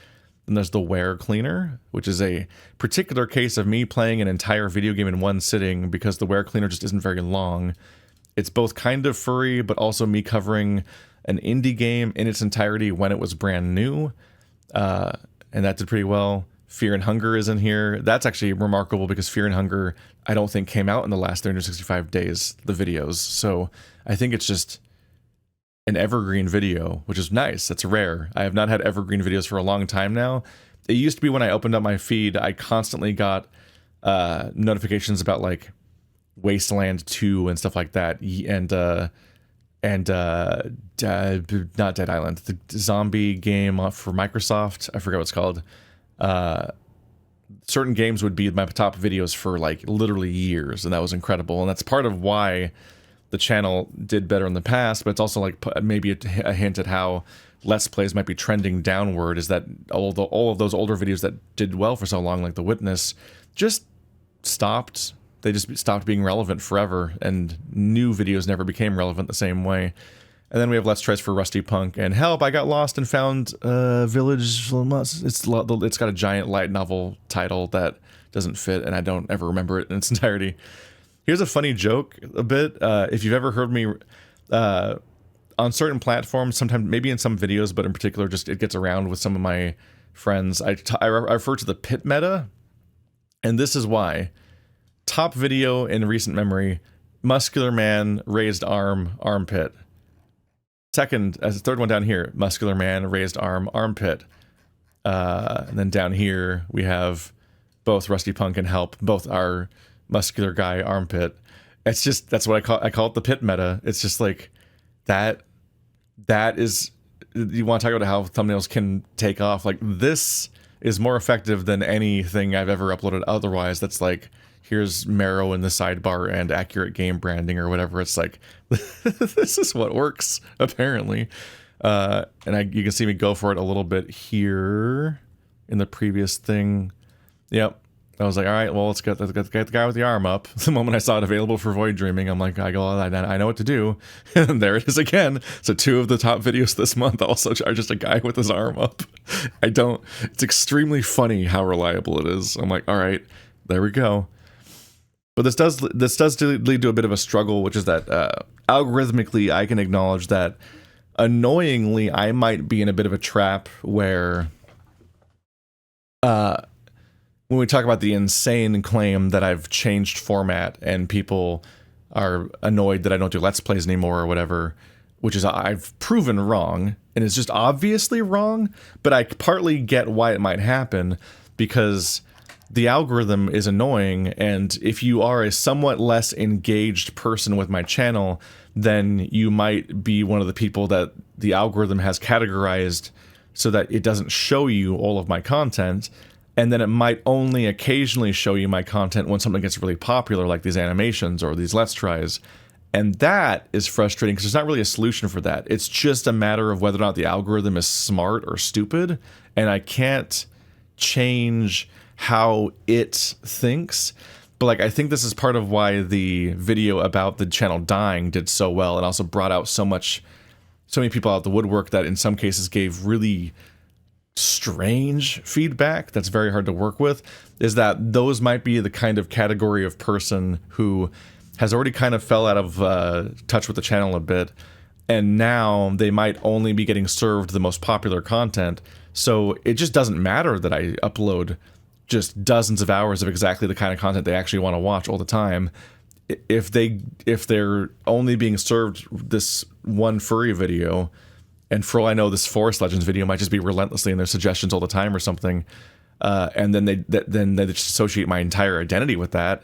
And there's the Ware Cleaner, which is a particular case of me playing an entire video game in one sitting because the Ware Cleaner just isn't very long. It's both kind of furry, but also me covering an indie game in its entirety when it was brand new, and that did pretty well. Fear and Hunger is in here. That's actually remarkable because Fear and Hunger, I don't think, came out in the last 365 days, the videos. So I think it's just an evergreen video, which is nice. That's rare. I have not had evergreen videos for a long time now. It used to be when I opened up my feed, I constantly got notifications about like Wasteland 2 and stuff like that. Not Dead Island, the zombie game for Microsoft. I forget what it's called. Certain games would be my top videos for like literally years, and that was incredible. And that's part of why the channel did better in the past, but it's also like maybe a hint at how Let's Plays might be trending downward, is that all of those older videos that did well for so long, like The Witness, just stopped. They just stopped being relevant forever, and new videos never became relevant the same way. And then we have Let's Tries for Rusty Punk and Help, I Got Lost and Found Village. It's got a giant light novel title that doesn't fit, and I don't ever remember it in its entirety. Here's a funny joke a bit. If you've ever heard me on certain platforms, sometimes maybe in some videos, but in particular just it gets around with some of my friends, I refer to the pit meta, and this is why. Top video in recent memory, muscular man, raised arm, armpit. Second, as the third one down here, muscular man, raised arm, armpit. And then down here, we have both Rusty Punk and Help, both our muscular guy, armpit. It's just, that's what I call it the pit meta. It's just like, that is, you want to talk about how thumbnails can take off. Like, this is more effective than anything I've ever uploaded otherwise. That's like, here's marrow in the sidebar and accurate game branding or whatever. It's like, this is what works, apparently. And you can see me go for it a little bit here in the previous thing. Yep. I was like, all right, well, let's get the guy with the arm up. The moment I saw it available for Void Dreaming, I'm like, I know what to do. And there it is again. So 2 of the top videos this month also are just a guy with his arm up. It's extremely funny how reliable it is. I'm like, all right, there we go. But this does lead to a bit of a struggle, which is that algorithmically, I can acknowledge that annoyingly, I might be in a bit of a trap where when we talk about the insane claim that I've changed format and people are annoyed that I don't do Let's Plays anymore or whatever, which is I've proven wrong, and it's just obviously wrong, but I partly get why it might happen, because the algorithm is annoying, and if you are a somewhat less engaged person with my channel, then you might be one of the people that the algorithm has categorized so that it doesn't show you all of my content. And then it might only occasionally show you my content when something gets really popular, like these animations or these Let's Tries. And that is frustrating because there's not really a solution for that. It's just a matter of whether or not the algorithm is smart or stupid. And I can't change how it thinks. But like, I think this is part of why the video about the channel dying did so well and also brought out so many people out the woodwork that in some cases gave really strange feedback that's very hard to work with, is that those might be the kind of category of person who has already kind of fell out of touch with the channel a bit, and now they might only be getting served the most popular content. So it just doesn't matter that I upload just dozens of hours of exactly the kind of content they actually want to watch all the time. If they're only being served this one furry video, and for all I know, this Forest Legends video might just be relentlessly in their suggestions all the time or something, and then they just associate my entire identity with that.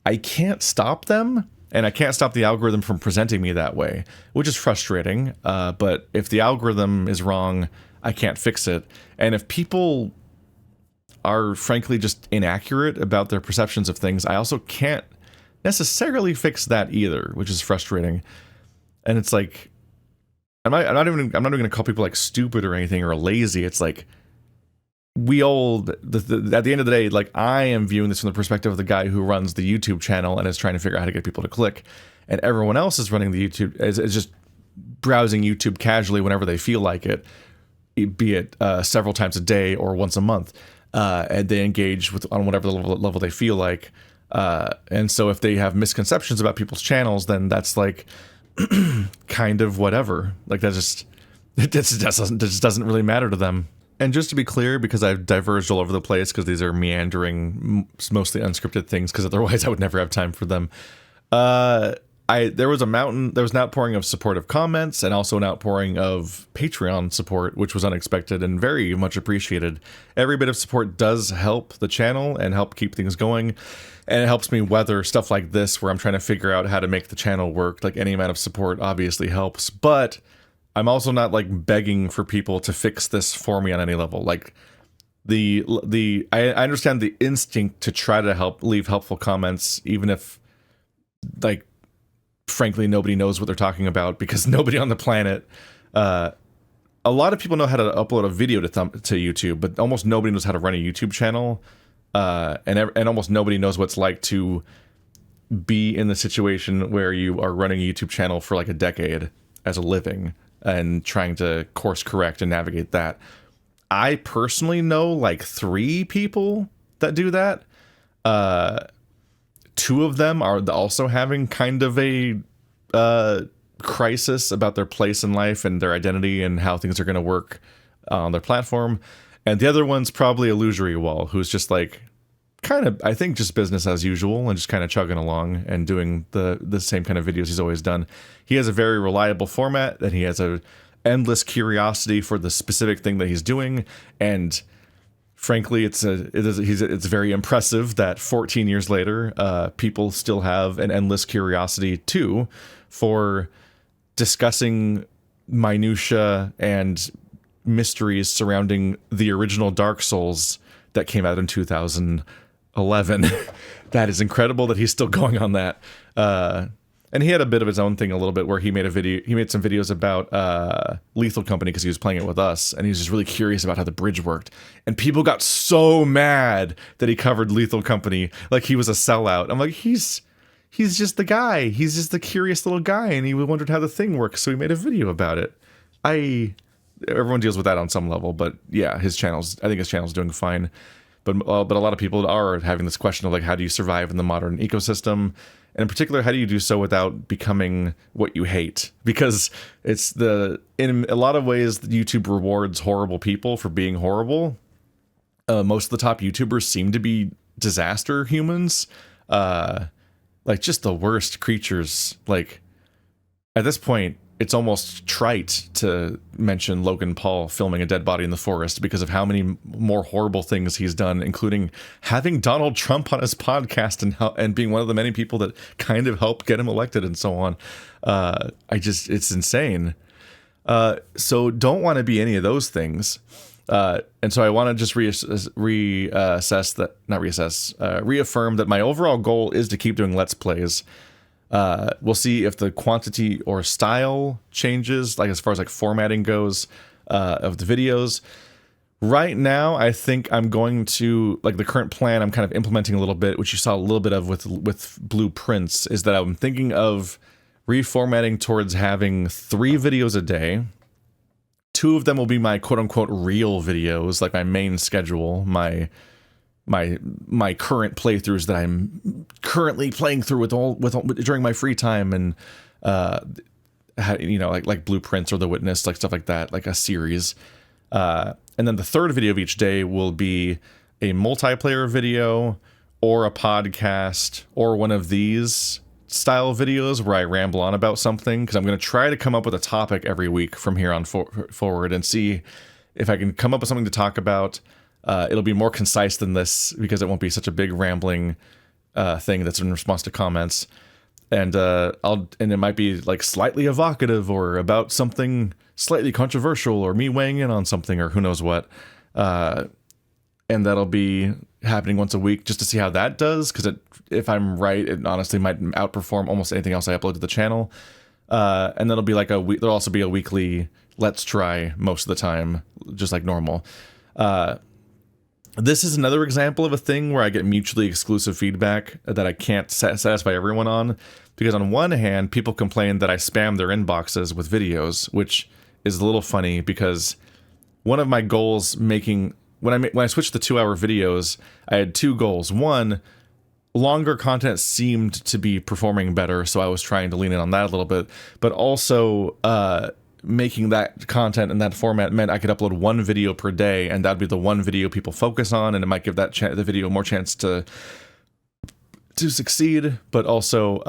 I can't stop them, and I can't stop the algorithm from presenting me that way, which is frustrating. But if the algorithm is wrong, I can't fix it. And if people are frankly just inaccurate about their perceptions of things, I also can't necessarily fix that either, which is frustrating. And it's like, I'm not even going to call people like stupid or anything or lazy. It's like, we all, at the end of the day, like, I am viewing this from the perspective of the guy who runs the YouTube channel and is trying to figure out how to get people to click, and everyone else is running the YouTube, is just browsing YouTube casually whenever they feel like it, be it several times a day or once a month, and they engage on whatever level they feel like. And so if they have misconceptions about people's channels, then that's like kind of whatever. Like, that just doesn't really matter to them. And just to be clear, because I've diverged all over the place, because these are meandering, mostly unscripted things, because otherwise I would never have time for them. There was an outpouring of supportive comments, and also an outpouring of Patreon support, which was unexpected and very much appreciated. Every bit of support does help the channel and help keep things going, and it helps me weather stuff like this, where I'm trying to figure out how to make the channel work. Like, any amount of support obviously helps, but I'm also not like begging for people to fix this for me on any level. Like, I understand the instinct to try to leave helpful comments, even if, like, frankly, nobody knows what they're talking about, because nobody on the planet, a lot of people know how to upload a video to YouTube, but almost nobody knows how to run a YouTube channel, and almost nobody knows what it's like to be in the situation where you are running a YouTube channel for like a decade as a living and trying to course correct and navigate that. I personally know like 3 people that do that. 2 of them are also having kind of a crisis about their place in life and their identity and how things are going to work on their platform. And the other one's probably Illusory Wall, who's just like, kind of, I think, just business as usual and just kind of chugging along and doing the same kind of videos he's always done. He has a very reliable format, and he has a endless curiosity for the specific thing that he's doing. And frankly, it's very impressive that 14 years later, people still have an endless curiosity too for discussing minutia and mysteries surrounding the original Dark Souls that came out in 2011. That is incredible that he's still going on that. And he had a bit of his own thing a little bit, where he made some videos about Lethal Company, because he was playing it with us, and he was just really curious about how the bridge worked. And people got so mad that he covered Lethal Company like he was a sellout. I'm like, he's just the guy. He's just the curious little guy, and he wondered how the thing works, so he made a video about it. Everyone deals with that on some level, but yeah, I think his channel's doing fine. But a lot of people are having this question of like, how do you survive in the modern ecosystem? And in particular, how do you do so without becoming what you hate? Because in a lot of ways, YouTube rewards horrible people for being horrible. Most of the top YouTubers seem to be disaster humans. Like, just the worst creatures. Like, at this point, it's almost trite to mention Logan Paul filming a dead body in the forest because of how many more horrible things he's done, including having Donald Trump on his podcast and being one of the many people that kind of helped get him elected and so on. It's insane. So don't want to be any of those things. And so I want to just reaffirm that my overall goal is to keep doing Let's Plays. We'll see if the quantity or style changes, like as far as like formatting goes, of the videos. Right now, I think I'm going to, like the current plan I'm kind of implementing a little bit, which you saw a little bit of with Blueprints, is that I'm thinking of reformatting towards having 3 videos a day. 2 of them will be my quote-unquote real videos, like my main schedule, my current playthroughs that I'm currently playing through with all during my free time, and you know, like Blueprints or The Witness, like stuff like that, like a series. And then the 3rd video of each day will be a multiplayer video or a podcast or one of these style videos where I ramble on about something, because I'm going to try to come up with a topic every week from here on forward and see if I can come up with something to talk about. It'll be more concise than this because it won't be such a big rambling thing that's in response to comments. And it might be like slightly evocative or about something slightly controversial or me weighing in on something or who knows what. And that'll be happening once a week just to see how that does, because if I'm right, it honestly might outperform almost anything else I upload to the channel. And that'll be like there'll also be a weekly Let's Try most of the time, just like normal. This is another example of a thing where I get mutually exclusive feedback that I can't satisfy everyone on, because on one hand, people complain that I spam their inboxes with videos, which is a little funny because one of my goals when I switched to 2-hour videos, I had 2 goals. One, longer content seemed to be performing better, so I was trying to lean in on that a little bit, but also making that content in that format meant I could upload 1 video per day, and that'd be the one video people focus on, and it might give that the video more chance to succeed, but also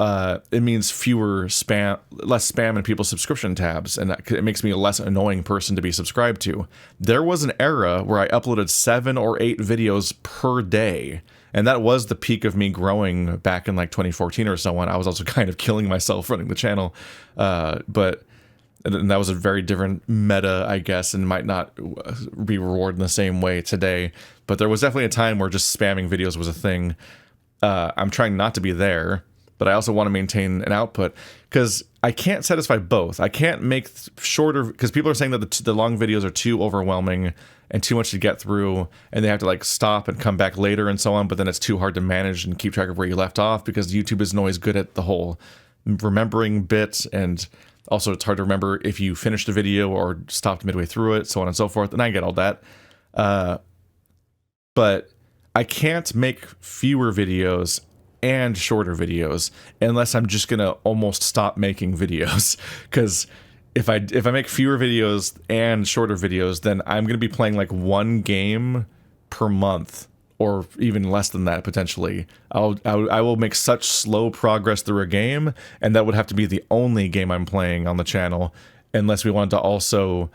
it means less spam in people's subscription tabs, and it makes me a less annoying person to be subscribed to. There was an era where I uploaded 7 or 8 videos per day, and that was the peak of me growing back in like 2014 or so on. I was also kind of killing myself running the channel, and that was a very different meta, I guess, and might not be rewarded in the same way today. But there was definitely a time where just spamming videos was a thing. I'm trying not to be there, but I also want to maintain an output, because I can't satisfy both. I can't make shorter, because people are saying that the long videos are too overwhelming and too much to get through, and they have to like stop and come back later and so on, but then it's too hard to manage and keep track of where you left off, because YouTube isn't always good at the whole remembering bit, and also it's hard to remember if you finished a video or stopped midway through it, so on and so forth, and I get all that. But I can't make fewer videos and shorter videos unless I'm just gonna almost stop making videos, because if I make fewer videos and shorter videos, then I'm gonna be playing like 1 game per month, or even less than that potentially. I will make such slow progress through a game, and that would have to be the only game I'm playing on the channel, unless we want to also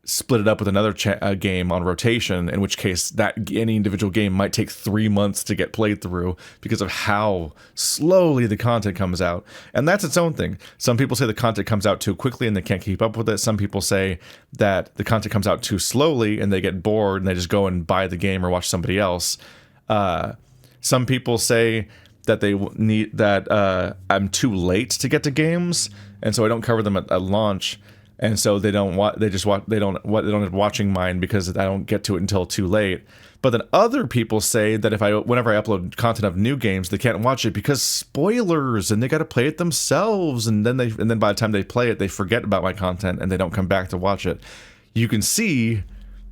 split it up with another game on rotation, in which case any individual game might take 3 months to get played through because of how slowly the content comes out. And that's its own thing. Some people say the content comes out too quickly and they can't keep up with it. Some people say that the content comes out too slowly and they get bored and they just go and buy the game or watch somebody else. Some people say that I'm too late to get to games, and so I don't cover them at launch. And so they don't have watching mine because I don't get to it until too late. But then other people say that whenever I upload content of new games, they can't watch it because spoilers, and they got to play it themselves. And then by the time they play it, they forget about my content and they don't come back to watch it. You can see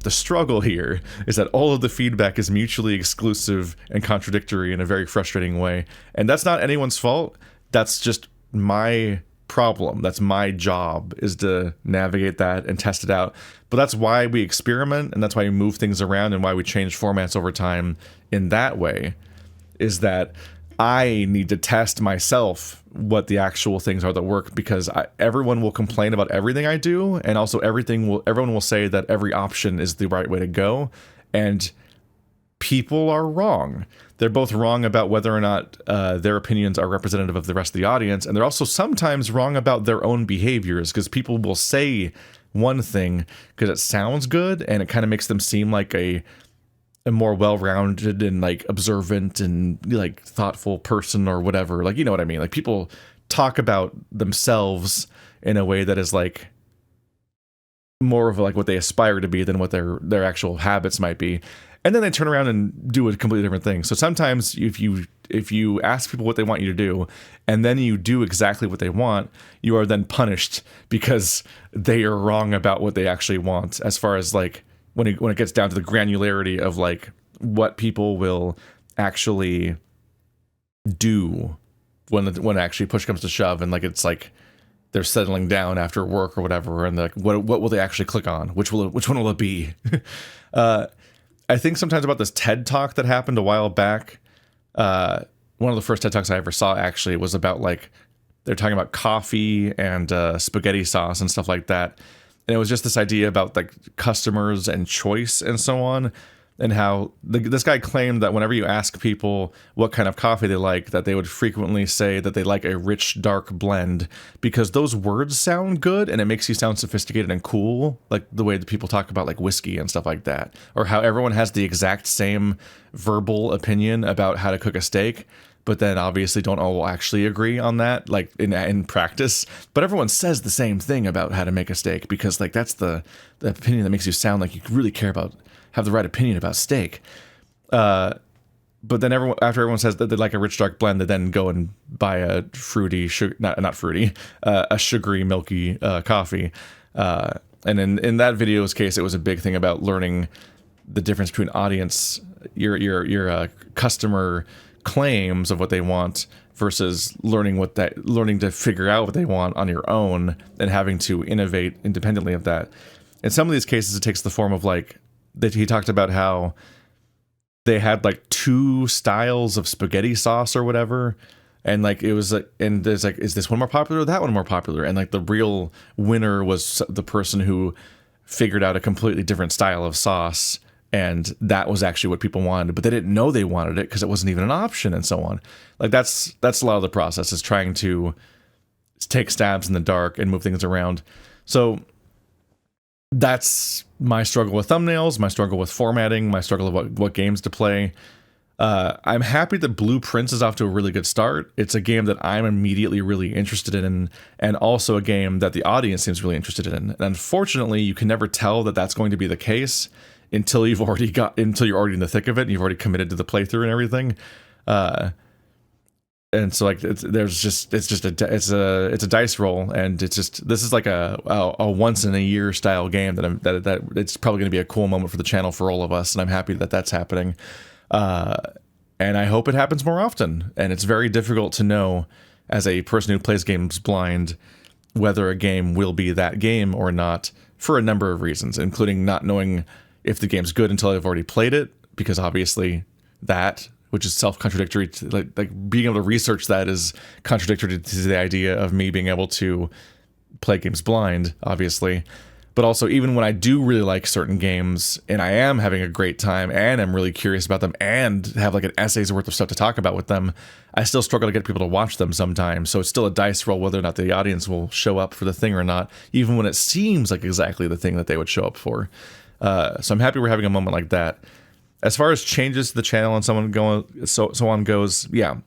the struggle here is that all of the feedback is mutually exclusive and contradictory in a very frustrating way. And that's not anyone's fault. That's just my problem. That's my job, is to navigate that and test it out. But that's why we experiment, and that's why we move things around, and why we change formats over time in that way, is that I need to test myself what the actual things are that work, because everyone will complain about everything I do, and also everyone will say that every option is the right way to go, and people are wrong. they're both wrong about whether or not their opinions are representative of the rest of the audience, and they're also sometimes wrong about their own behaviors, because people will say one thing because it sounds good and it kind of makes them seem like a more well-rounded and like observant and like thoughtful person or whatever. Like, you know what I mean? Like, people talk about themselves in a way that is like more of like what they aspire to be than what their actual habits might be. And then they turn around and do a completely different thing. So sometimes if you ask people what they want you to do, and then you do exactly what they want, you are then punished because they are wrong about what they actually want, as far as like when it gets down to the granularity of like what people will actually do when actually push comes to shove, and like it's like they're settling down after work or whatever, and like what will they actually click on? Which one will it be? I think sometimes about this TED Talk that happened a while back. One of the first TED Talks I ever saw actually was about like they're talking about coffee and spaghetti sauce and stuff like that. And it was just this idea about like customers and choice and so on, and how this guy claimed that whenever you ask people what kind of coffee they like, that they would frequently say that they like a rich, dark blend, because those words sound good and it makes you sound sophisticated and cool, like the way that people talk about like whiskey and stuff like that, or how everyone has the exact same verbal opinion about how to cook a steak, but then obviously don't all actually agree on that, like in practice. But everyone says the same thing about how to make a steak, because like that's the opinion that makes you sound like you really care about, have the right opinion about steak. But then after everyone says that they like a rich dark blend, they then go and buy a fruity, not fruity, a sugary, milky coffee. And in that video's case, it was a big thing about learning the difference between audience, your customer claims of what they want versus learning to figure out what they want on your own and having to innovate independently of that. In some of these cases, it takes the form of like that. He talked about how they had like 2 styles of spaghetti sauce or whatever, and like it was like, and there's like, is this one more popular or that one more popular? And like the real winner was the person who figured out a completely different style of sauce, and that was actually what people wanted, but they didn't know they wanted it because it wasn't even an option, and so on. Like that's a lot of the process, is trying to take stabs in the dark and move things around. So that's my struggle with thumbnails, my struggle with formatting, my struggle of what games to play. I'm happy that Blueprints is off to a really good start. It's a game that I'm immediately really interested in, and also a game that the audience seems really interested in. And unfortunately, you can never tell that that's going to be the case until you're already in the thick of it and you've already committed to the playthrough and everything. And so like it's a dice roll, and this is like a once in a year style game that it's probably going to be a cool moment for the channel for all of us, and I'm happy that that's happening. And I hope it happens more often. And it's very difficult to know, as a person who plays games blind, whether a game will be that game or not, for a number of reasons, including not knowing if the game's good until I've already played it, because obviously that, which is self-contradictory, like being able to research that is contradictory to the idea of me being able to play games blind, obviously. But also, even when I do really like certain games and I am having a great time and I'm really curious about them and have like an essay's worth of stuff to talk about with them, I still struggle to get people to watch them sometimes. So it's still a dice roll whether or not the audience will show up for the thing or not, even when it seems like exactly the thing that they would show up for. So I'm happy we're having a moment like that. As far as changes to the channel and so on goes, yeah,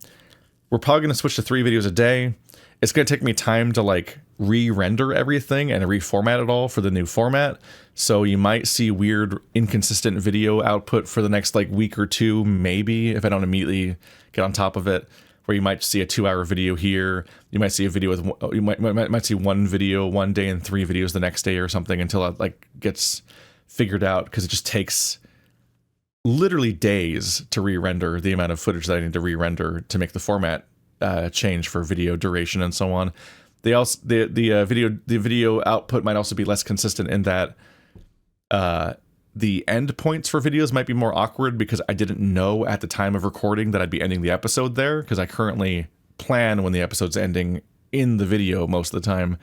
we're probably going to switch to 3 videos a day. It's going to take me time to like re-render everything and reformat it all for the new format. So you might see weird, inconsistent video output for the next like week or 2, maybe, if I don't immediately get on top of it, where you might see a 2-hour video here. You might see a video with, you might see 1 video one day and 3 videos the next day or something, until it like gets figured out, because it just takes literally days to re-render the amount of footage that I need to re-render to make the format change for video duration and so on. The video output might also be less consistent in that the end points for videos might be more awkward, because I didn't know at the time of recording that I'd be ending the episode there, because I currently plan when the episode's ending in the video most of the time.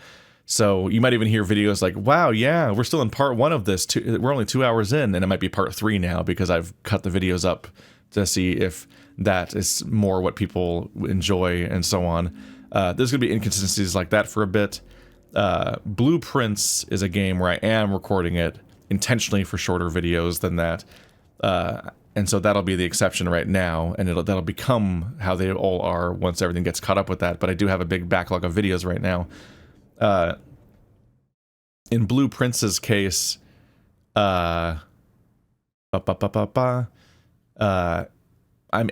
So you might even hear videos like, wow, yeah, we're still in part 1 of this. We're only 2 hours in, and it might be part 3 now, because I've cut the videos up to see if that is more what people enjoy and so on. There's going to be inconsistencies like that for a bit. Blueprints is a game where I am recording it intentionally for shorter videos than that. And so that'll be the exception right now, and that'll become how they all are once everything gets caught up with that. But I do have a big backlog of videos right now. In Blueprints' case, I'm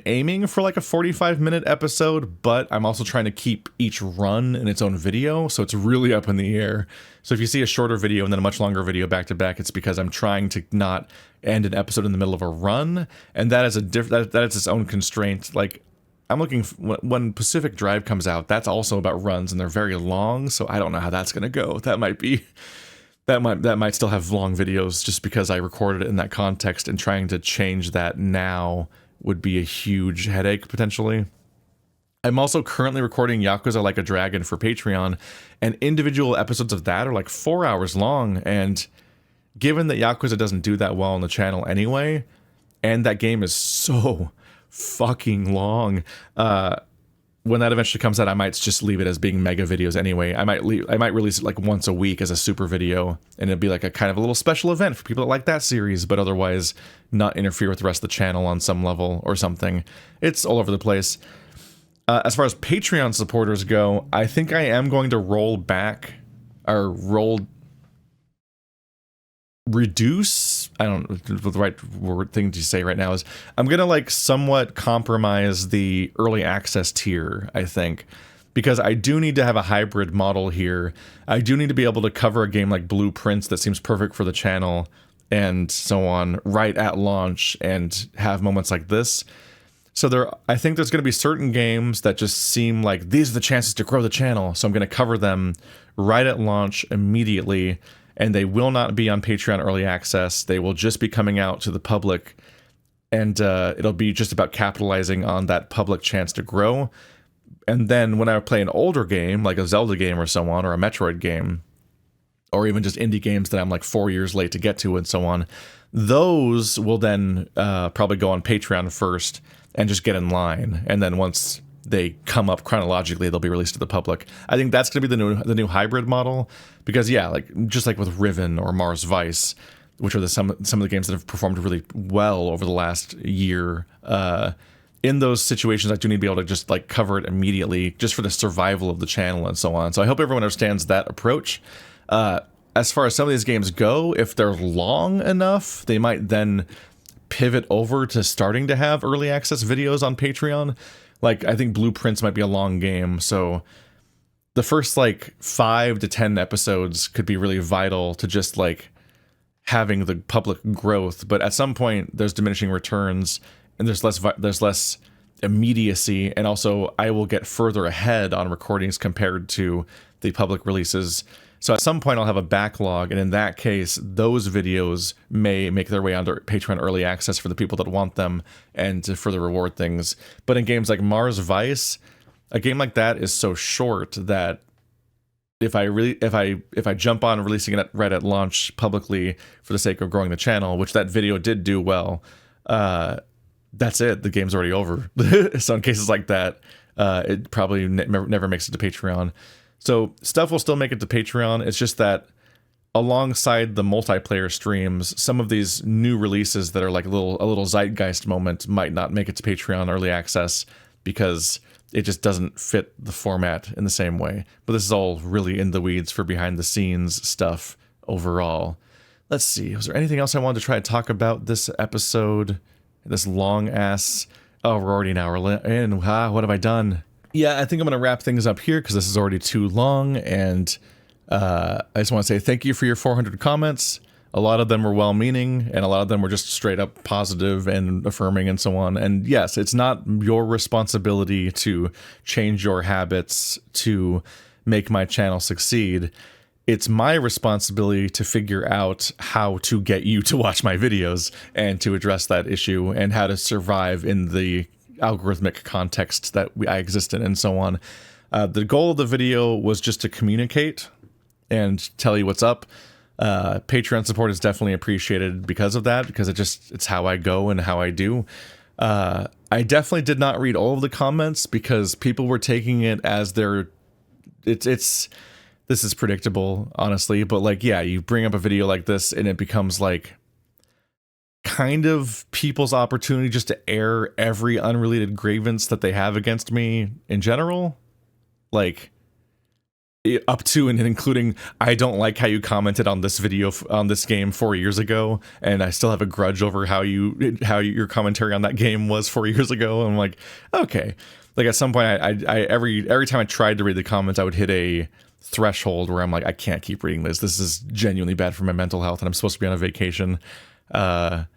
aiming for like a 45-minute episode, but I'm also trying to keep each run in its own video, so it's really up in the air. So if you see a shorter video and then a much longer video back to back, it's because I'm trying to not end an episode in the middle of a run, and that is that is its own constraint. Like, I'm looking when Pacific Drive comes out, that's also about runs, and they're very long, so I don't know how that's gonna go. That might still have long videos just because I recorded it in that context, and trying to change that now would be a huge headache, potentially. I'm also currently recording Yakuza Like a Dragon for Patreon, and individual episodes of that are like 4 hours long, and given that Yakuza doesn't do that well on the channel anyway, and that game is so fucking long, when that eventually comes out, I might just leave it as being mega videos anyway. I might release it like once a week as a super video, and it'd be like a kind of a little special event for people that like that series, but otherwise not interfere with the rest of the channel on some level or something. It's all over the place. As far as Patreon supporters go, I think I am going to reduce, I don't know what the right word thing to say right now is, I'm gonna like somewhat compromise the early access tier, I think, because I do need to have a hybrid model here. I do need to be able to cover a game like Blueprints that seems perfect for the channel and so on right at launch, and have moments like this. So I think there's going to be certain games that just seem like these are the chances to grow the channel, so I'm going to cover them right at launch immediately, and they will not be on Patreon early access. They will just be coming out to the public, and it'll be just about capitalizing on that public chance to grow. And then when I play an older game, like a Zelda game or so on, or a Metroid game, or even just indie games that I'm like 4 years late to get to and so on, those will then probably go on Patreon first and just get in line. And then once they come up chronologically, they'll be released to the public. I think that's going to be the new hybrid model, because yeah, like just like with Riven or Mars Vice, which are some of the games that have performed really well over the last year. In those situations, I do need to be able to just like cover it immediately, just for the survival of the channel and so on. So I hope everyone understands that approach. As far as some of these games go, if they're long enough, they might then pivot over to starting to have early access videos on Patreon. Like, I think Blueprints might be a long game, so the first like 5 to 10 episodes could be really vital to just like having the public growth. But at some point, there's diminishing returns, and there's less immediacy, and also I will get further ahead on recordings compared to the public releases. So at some point I'll have a backlog, and in that case, those videos may make their way onto Patreon early access for the people that want them and to further reward things. But in games like Mars Vice, a game like that is so short that if I jump on releasing it right at launch publicly for the sake of growing the channel, which that video did do well, that's it. The game's already over. So in cases like that, it probably never makes it to Patreon. So stuff will still make it to Patreon. It's just that alongside the multiplayer streams, some of these new releases that are like a little zeitgeist moment might not make it to Patreon early access because it just doesn't fit the format in the same way. But this is all really in the weeds for behind the scenes stuff overall. Let's see. Was there anything else I wanted to try to talk about this episode? This long ass... Oh, we're already an hour in. What have I done? Yeah, I think I'm going to wrap things up here because this is already too long, and I just want to say thank you for your 400 comments. A lot of them were well-meaning, and a lot of them were just straight up positive and affirming and so on. And yes, it's not your responsibility to change your habits to make my channel succeed. It's my responsibility to figure out how to get you to watch my videos and to address that issue and how to survive in the algorithmic context that I exist in and so on. The goal of the video was just to communicate and tell you what's up. Patreon support is definitely appreciated because of that, because it's how I go and how I do. I definitely did not read all of the comments because people were taking it as this is predictable, honestly, but like, yeah, you bring up a video like this and it becomes like kind of people's opportunity just to air every unrelated grievance that they have against me in general. Like, up to and including, I don't like how you commented on this video on this game 4 years ago, and I still have a grudge over how your commentary on that game was 4 years ago. And I'm like, okay, like at some point, I every time I tried to read the comments, I would hit a threshold where I'm like, I can't keep reading this. This is genuinely bad for my mental health, and I'm supposed to be on a vacation, and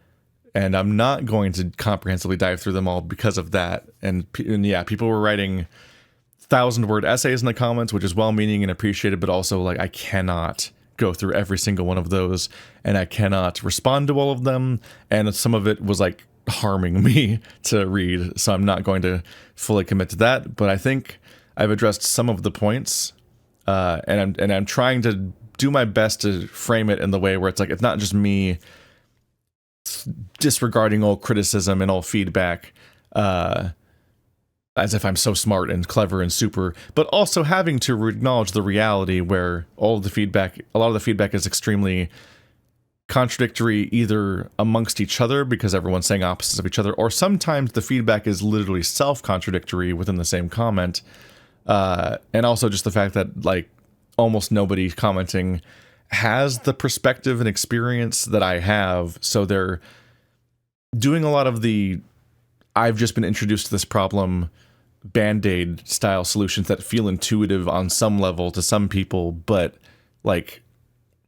I'm not going to comprehensively dive through them all because of that. And yeah, people were writing 1,000-word essays in the comments, which is well-meaning and appreciated, but also like I cannot go through every single one of those, and I cannot respond to all of them, and some of it was like harming me to read, so I'm not going to fully commit to that. But I think I've addressed some of the points, and I'm trying to do my best to frame it in the way where it's like it's not just me disregarding all criticism and all feedback, as if I'm so smart and clever and super, but also having to acknowledge the reality where a lot of the feedback is extremely contradictory, either amongst each other because everyone's saying opposites of each other, or sometimes the feedback is literally self-contradictory within the same comment. And also just the fact that like almost nobody commenting has the perspective and experience that I have, so they're doing a lot of the I've just been introduced to this problem Band-Aid style solutions that feel intuitive on some level to some people, but like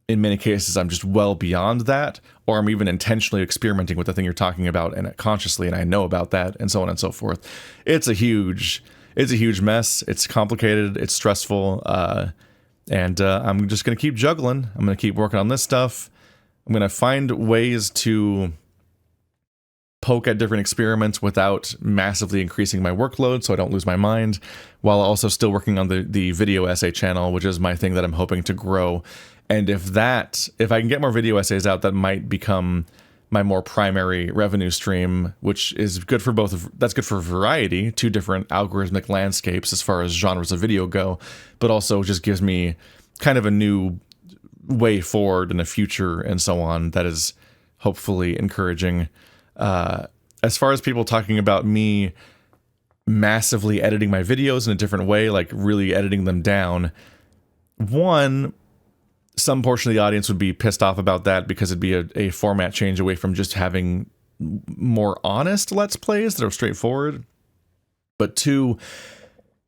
in many cases I'm just well beyond that, or I'm even intentionally experimenting with the thing you're talking about and consciously, and I know about that, and so on and so forth. It's a huge mess. It's complicated. It's stressful. And I'm just going to keep juggling. I'm going to keep working on this stuff. I'm going to find ways to poke at different experiments without massively increasing my workload so I don't lose my mind, while also still working on the video essay channel, which is my thing that I'm hoping to grow. And if I can get more video essays out, that might become my more primary revenue stream, which is good for that's good for variety, two different algorithmic landscapes as far as genres of video go, but also just gives me kind of a new way forward in the future and so on that is hopefully encouraging. As far as people talking about me massively editing my videos in a different way, like really editing them down, some portion of the audience would be pissed off about that because it'd be a format change away from just having more honest Let's Plays that are straightforward. But two,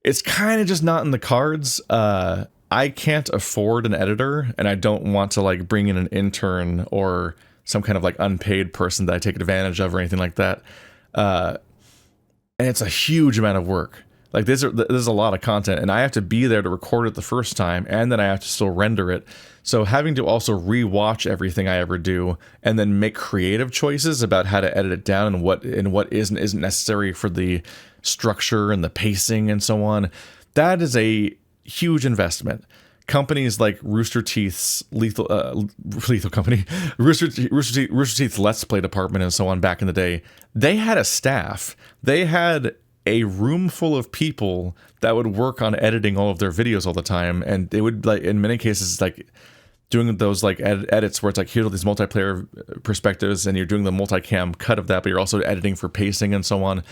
it's kind of just not in the cards. I can't afford an editor, and I don't want to like bring in an intern or some kind of like unpaid person that I take advantage of or anything like that. And it's a huge amount of work. Like there's a lot of content, and I have to be there to record it the first time, and then I have to still render it. So having to also rewatch everything I ever do, and then make creative choices about how to edit it down and what isn't necessary for the structure and the pacing and so on, that is a huge investment. Companies like Rooster Teeth's Lethal Company, Rooster Teeth's Let's Play department and so on back in the day, they had a staff. They had a room full of people that would work on editing all of their videos all the time, and they would, like, in many cases, like doing those like edits where it's like, here are these multiplayer perspectives and you're doing the multicam cut of that, but you're also editing for pacing and so on.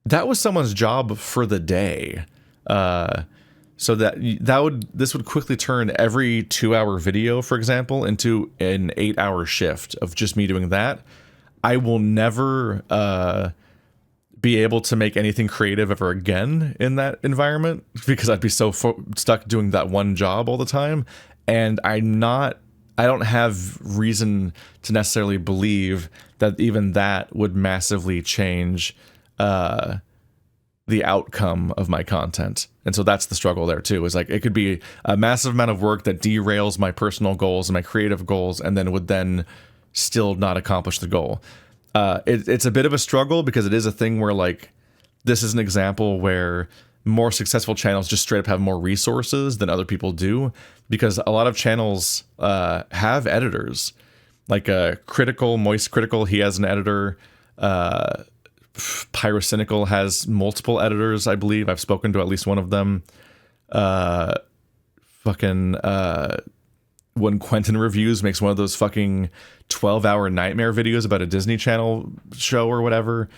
That was someone's job for the day. So this would quickly turn every 2-hour video, for example, into an 8-hour shift of just me doing that. I will never be able to make anything creative ever again in that environment because I'd be so stuck doing that one job all the time. And I don't have reason to necessarily believe that even that would massively change the outcome of my content. And so that's the struggle there too, is like it could be a massive amount of work that derails my personal goals and my creative goals, and then would then still not accomplish the goal. It's a bit of a struggle because it is a thing where, like, this is an example where more successful channels just straight up have more resources than other people do, because a lot of channels have editors. Like Moist Critical, he has an editor. Pyrocynical has multiple editors, I believe. I've spoken to at least one of them. When Quentin Reviews makes one of those fucking 12-hour nightmare videos about a Disney Channel show or whatever,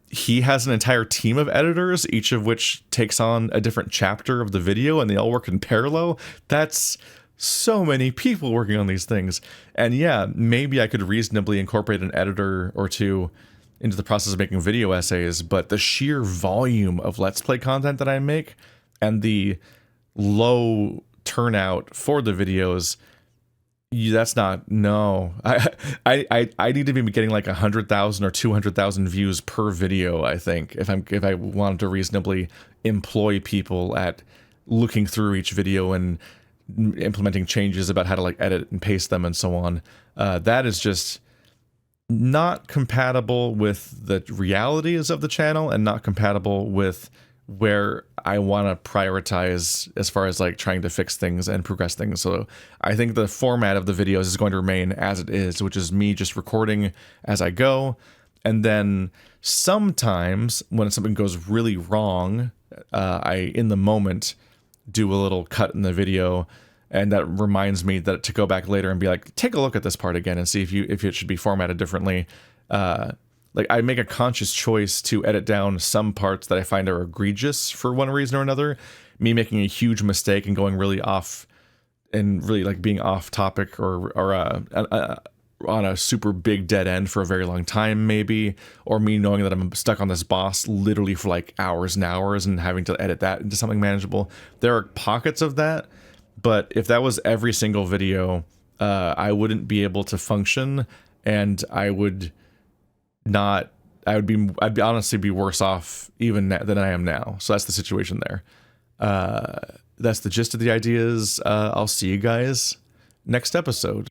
he has an entire team of editors, each of which takes on a different chapter of the video, and they all work in parallel. That's so many people working on these things. And yeah, maybe I could reasonably incorporate an editor or two into the process of making video essays, but the sheer volume of Let's Play content that I make and the low turnout for the videos, that's not, no. I need to be getting like 100,000 or 200,000 views per video, I think, if I wanted to reasonably employ people at looking through each video and implementing changes about how to like edit and paste them and so on. That is just not compatible with the realities of the channel and not compatible with where I want to prioritize as far as like trying to fix things and progress things. So I think the format of the videos is going to remain as it is, which is me just recording as I go. And then sometimes when something goes really wrong, I, in the moment, do a little cut in the video, and that reminds me that to go back later and be like, take a look at this part again and see if it should be formatted differently. Like I make a conscious choice to edit down some parts that I find are egregious for one reason or another. Me making a huge mistake and going really off and really like being off topic or on a super big dead end for a very long time maybe, or me knowing that I'm stuck on this boss literally for like hours and hours and having to edit that into something manageable. There are pockets of that, but if that was every single video, I wouldn't be able to function, and I'd honestly be worse off even than I am now. So that's the situation there. That's the gist of the ideas. I'll see you guys next episode.